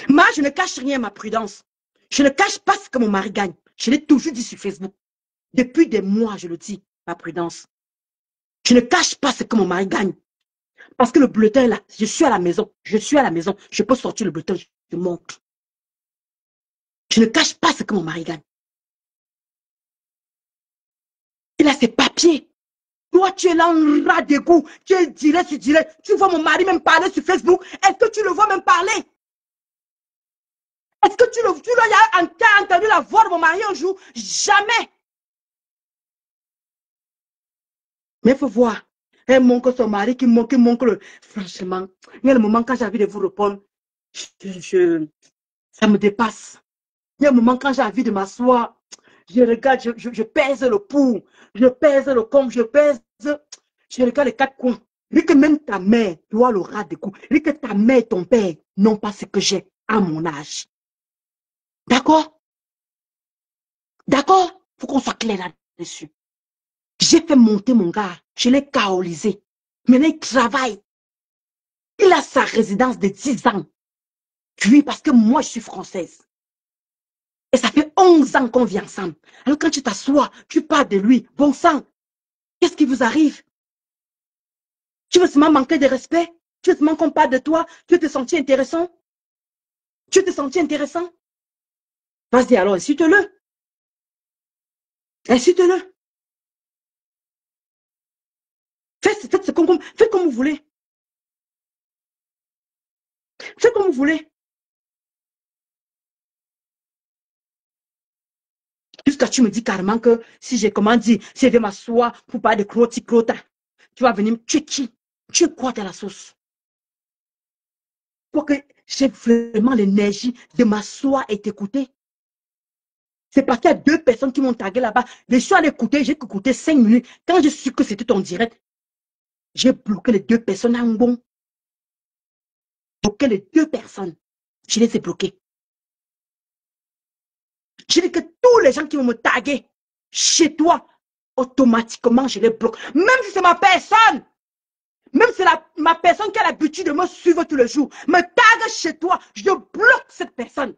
Moi, je ne cache rien, ma prudence. Je ne cache pas ce que mon mari gagne. Je l'ai toujours dit sur Facebook. Depuis des mois, je le dis, ma prudence. Je ne cache pas ce que mon mari gagne. Parce que le bulletin est là. Je suis à la maison. Je suis à la maison. Je peux sortir le bulletin. Je montre. Je ne cache pas ce que mon mari gagne. Il a ses papiers. Toi, tu es là en ras d'égout. Tu es direct sur direct. Tu vois mon mari même parler sur Facebook. Est-ce que tu le vois même parler? Est-ce que tu as entendu la voix de mon mari un jour? Jamais. Mais il faut voir. Elle montre son mari qui montre. Franchement, il y a le moment quand j'ai envie de vous répondre. Ça me dépasse. Il y a un moment quand j'ai envie de m'asseoir. Je regarde, je pèse le pouls. Je pèse le com, je pèse. Je regarde les quatre coins. Et que même ta mère doit le ras de coups. Et que ta mère et ton père n'ont pas ce que j'ai à mon âge. D'accord? D'accord? Il faut qu'on soit clair là-dessus. J'ai fait monter mon gars. Je l'ai kaolisé. Maintenant, il travaille. Il a sa résidence de 10 ans. Oui, parce que moi, je suis française. Et ça fait 11 ans qu'on vit ensemble. Alors quand tu t'assois, tu parles de lui. Bon sang, qu'est-ce qui vous arrive? Tu veux seulement manquer de respect? Tu veux seulement qu'on parle de toi? Tu veux te sentir intéressant? Tu veux te sentir intéressant? Vas-y alors, incite-le. Incite-le. Faites comme vous voulez. Faites comme vous voulez. Jusqu'à tu me dis carrément que si j'ai, comment dire, si je vais m'asseoir pour parler de crota, tu vas venir me tuer qui? Tu es quoi dans la sauce? Pour que j'ai vraiment l'énergie de m'asseoir et t'écouter. C'est parce qu'il y a 2 personnes qui m'ont tagué là-bas. Je suis allé écouter, j'ai écouté 5 minutes. Quand je suis que c'était ton direct, j'ai bloqué les 2 personnes en bon. Bloqué les 2 personnes. Je les ai bloquées. Je dis que tous les gens qui vont me taguer chez toi, automatiquement, je les bloque. Même si c'est ma personne. Même si c'est ma personne qui a l'habitude de me suivre tous les jours, me tague chez toi, je bloque cette personne.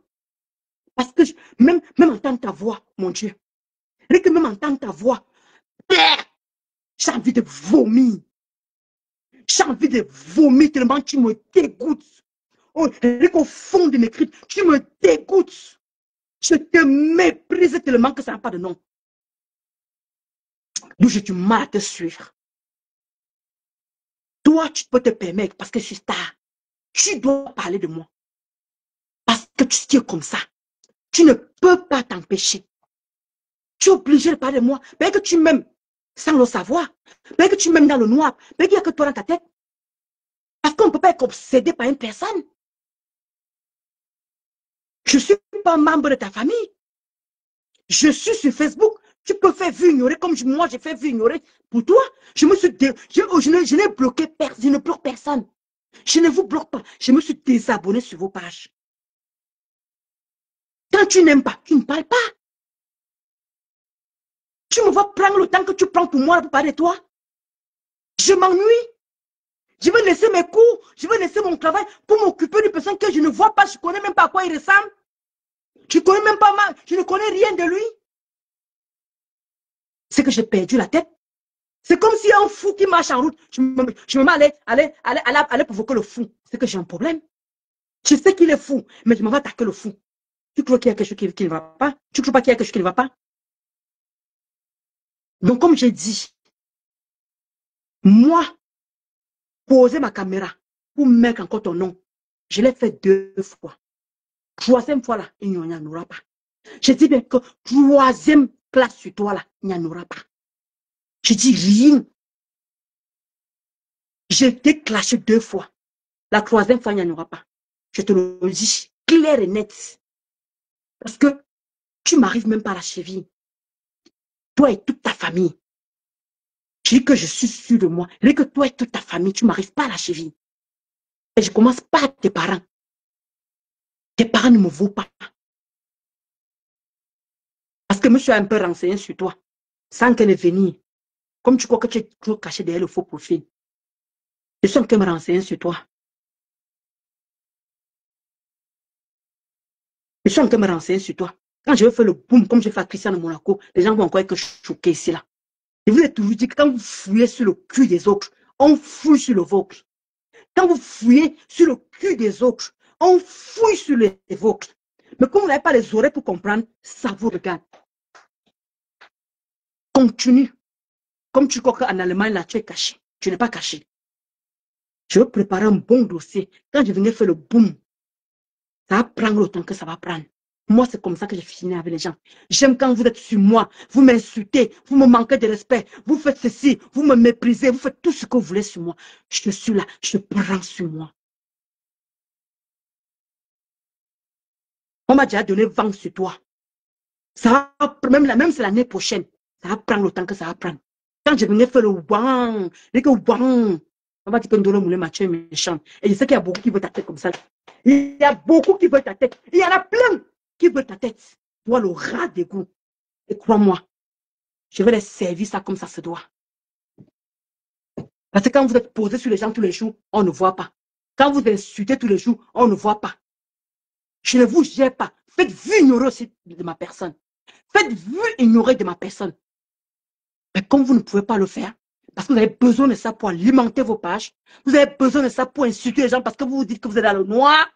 Parce que même entendre ta voix, mon Dieu, et que même entendre ta voix, j'ai envie de vomir. J'ai envie de vomir tellement tu me dégoûtes. Oh, et qu'au fond de mes cris, tu me dégoûtes. Je te méprise tellement que ça n'a pas de nom. D'où j'ai du mal à te suivre. Toi, tu peux te permettre parce que je suis star. Tu dois parler de moi. Parce que tu es comme ça. Tu ne peux pas t'empêcher. Tu es obligé de parler de moi. Mais que tu m'aimes sans le savoir. Mais que tu m'aimes dans le noir. Mais qu'il n'y a que toi dans ta tête. Parce qu'on ne peut pas être obsédé par une personne. Je ne suis pas membre de ta famille. Je suis sur Facebook. Tu peux faire vue ignorer comme moi j'ai fait vue ignorer pour toi. Je n'ai bloqué personne. Je ne bloque personne. Je ne vous bloque pas. Je me suis désabonné sur vos pages. Quand tu n'aimes pas, tu ne parles pas. Tu me vas prendre le temps que tu prends pour moi pour parler de toi. Je m'ennuie. Je vais laisser mes cours, je vais laisser mon travail pour m'occuper d'une personne que je ne vois pas, je ne connais même pas à quoi il ressemble. Je ne connais même pas mal, je ne connais rien de lui. C'est que j'ai perdu la tête. C'est comme si un fou qui marche en route, je me mets à aller provoquer le fou. C'est que j'ai un problème. Je sais qu'il est fou, mais je m'en vais attaquer le fou. Tu crois qu'il y a quelque chose qui ne va pas? Tu ne crois pas qu'il y a quelque chose qui ne va pas? Donc, comme j'ai dit, moi, poser ma caméra pour mettre encore ton nom, je l'ai fait 2 fois. 3e fois là, il n'y en aura pas. Je dis bien que 3e classe sur toi là, il n'y en aura pas. Je dis rien. J'ai été clashé 2 fois. La 3e fois, il n'y en aura pas. Je te le dis clair et net. Parce que tu m'arrives même pas à la cheville. Toi et toute ta famille. Je dis que je suis sûr de moi. Je dis que toi et toute ta famille, tu m'arrives pas à la cheville. Et je commence pas à tes parents. Tes parents ne me vaut pas. Parce que je me suis un peu renseigné sur toi. Sans qu'elle ne venir. Comme tu crois que tu es toujours caché derrière le faux profil. Je suis en train de me renseigner sur toi. Je suis en train de me renseigner sur toi. Quand je vais faire le boom, comme j'ai fait à Christian de Monaco, les gens vont croire que je suis choqué ici, là. Je vous ai toujours dit que quand vous fouillez sur le cul des autres, on fouille sur le vôtre. Quand vous fouillez sur le cul des autres, on fouille sur les vôtres. Mais comme vous n'avez pas les oreilles pour comprendre, ça vous regarde. Continue. Comme tu crois qu'en Allemagne, là, tu es caché. Tu n'es pas caché. Je veux préparer un bon dossier. Quand je venais faire le boom, ça va prendre le temps que ça va prendre. Moi, c'est comme ça que je finis avec les gens. J'aime quand vous êtes sur moi, vous m'insultez, vous me manquez de respect, vous faites ceci, vous me méprisez, vous faites tout ce que vous voulez sur moi. Je suis là, je prends sur moi. On m'a déjà donné vent sur toi. Ça va, même c'est l'année prochaine, ça va prendre le temps que ça va prendre. Quand je venais faire le wang, on va dire que Ndolo Moulé Mathieu est méchant. Et je sais qu'il y a beaucoup qui veulent ta tête comme ça. Il y a beaucoup qui veulent ta tête. Il y en a plein qui veulent ta tête. Toi, le rat d'égout. Et crois-moi, je vais les servir ça comme ça se doit. Parce que quand vous êtes posé sur les gens tous les jours, on ne voit pas. Quand vous insultez tous les jours, on ne voit pas. Je ne vous gère pas. Faites-vous ignorer aussi de ma personne. Faites-vous ignorer de ma personne. Mais comme vous ne pouvez pas le faire, parce que vous avez besoin de ça pour alimenter vos pages, vous avez besoin de ça pour insulter les gens parce que vous vous dites que vous êtes dans le noir.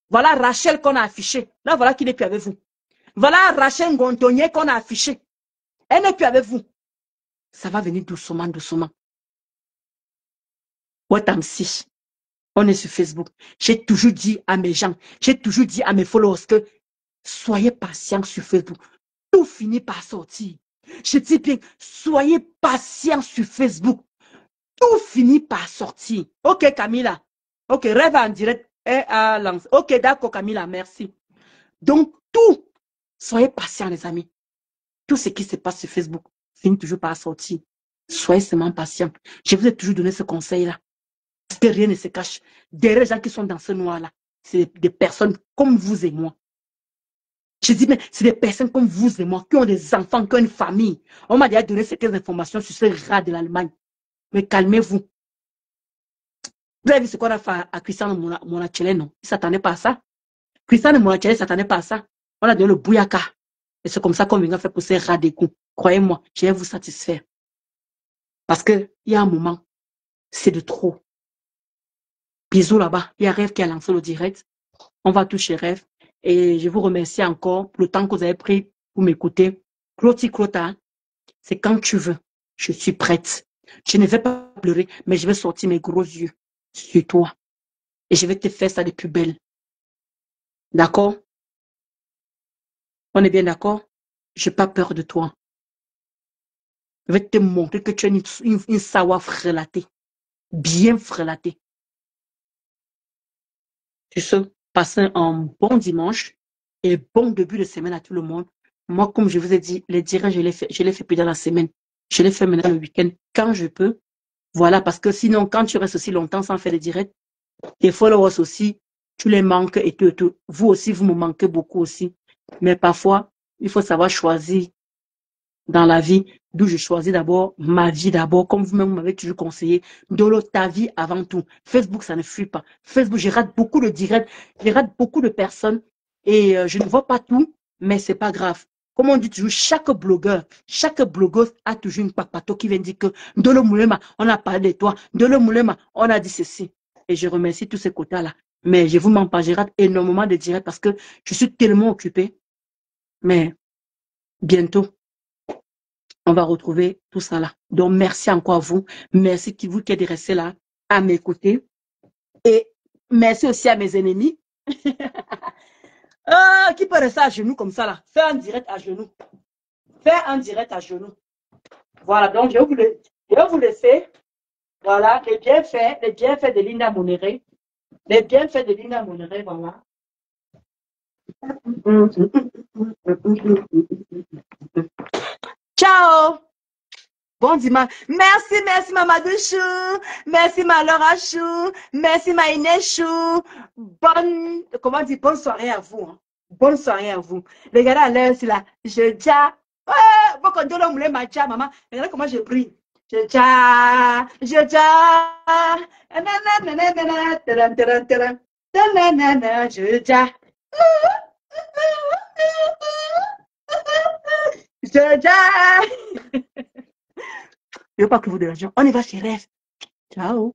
Voilà Rachel qu'on a affiché. Là, voilà qui n'est plus avec vous. Voilà Rachel Gontonier qu'on a affiché. Elle n'est plus avec vous. Ça va venir doucement, doucement. What I'm see. On est sur Facebook. J'ai toujours dit à mes gens, j'ai toujours dit à mes followers que soyez patients sur Facebook. Tout finit par sortir. Je dis bien, soyez patients sur Facebook. Tout finit par sortir. Ok, Camilla. Ok, rêve en direct. Ok, d'accord, Camilla, merci. Donc, tout, soyez patients, les amis. Tout ce qui se passe sur Facebook finit toujours par sortir. Soyez seulement patients. Je vous ai toujours donné ce conseil-là. Parce que rien ne se cache. Derrière les gens qui sont dans ce noir-là, c'est des personnes comme vous et moi. Je dis, mais c'est des personnes comme vous et moi qui ont des enfants, qui ont une famille. On m'a déjà donné certaines informations sur ce rat de l'Allemagne. Mais calmez-vous. Vous avez vu ce qu'on a fait à Christian Monachele, non? Il ne s'attendait pas à ça. Christian Monachele ne s'attendait pas à ça. On a donné le bouyaka. Et c'est comme ça qu'on vient faire pour ces rats des coups. Croyez-moi, je vais vous satisfaire. Parce qu'il y a un moment, c'est de trop. Bisous là-bas. Il y a Rêve qui a lancé le direct. On va toucher Rêve. Et je vous remercie encore pour le temps que vous avez pris pour m'écouter. Cloti Clota, c'est quand tu veux. Je suis prête. Je ne vais pas pleurer, mais je vais sortir mes gros yeux sur toi. Et je vais te faire ça de plus belle. D'accord? On est bien d'accord? Je n'ai pas peur de toi. Je vais te montrer que tu es une sawa frelatée. Bien frelatée. Tu sais, passez un bon dimanche et bon début de semaine à tout le monde. Moi, comme je vous ai dit, les directs, je les fais plus dans la semaine. Je les fais maintenant le week-end quand je peux. Voilà, parce que sinon, quand tu restes aussi longtemps sans faire les directs, tes followers aussi, tu les manques et tout. Vous aussi, vous me manquez beaucoup aussi. Mais parfois, il faut savoir choisir dans la vie, d'où je choisis d'abord ma vie d'abord, comme vous-même m'avez toujours conseillé, de ta vie avant tout. Facebook, ça ne fuit pas. Facebook, je rate beaucoup de directs, je rate beaucoup de personnes et je ne vois pas tout, mais c'est pas grave. Comme on dit toujours, chaque blogueuse a toujours une papato qui vient dire que Ndolo Moulema, on a parlé de toi, Ndolo Moulema, on a dit ceci. Et je remercie tous ces quotas-là. Mais je vous mens pas, je rate énormément de directs parce que je suis tellement occupée. Mais bientôt, on va retrouver tout ça là. Donc, merci encore à vous. Merci vous qui êtes restés là à m'écouter. Et merci aussi à mes ennemis. Qui peut rester à genoux comme ça là? Fais un direct à genoux. Fais un direct à genoux. Voilà, donc je vais vous laisser. Voilà, les bienfaits de Linda Monéré. Les bienfaits de Linda Monéré, voilà. Ciao! Bon dimanche. Merci Mamadou Chou. Merci ma Laura Chou. Merci ma Inès Chou. Bonne soirée à vous. Hein. Bonne soirée à vous. Regardez à l'heure, c'est là. Je dis, ouais, bon, quand on me ma tcha, maman. Regardez comment je prie. Je tcha, je tcha. Je tcha. Je tcha. Je ne veux pas que vous dérangiez. On y va chez Rêve. Ciao.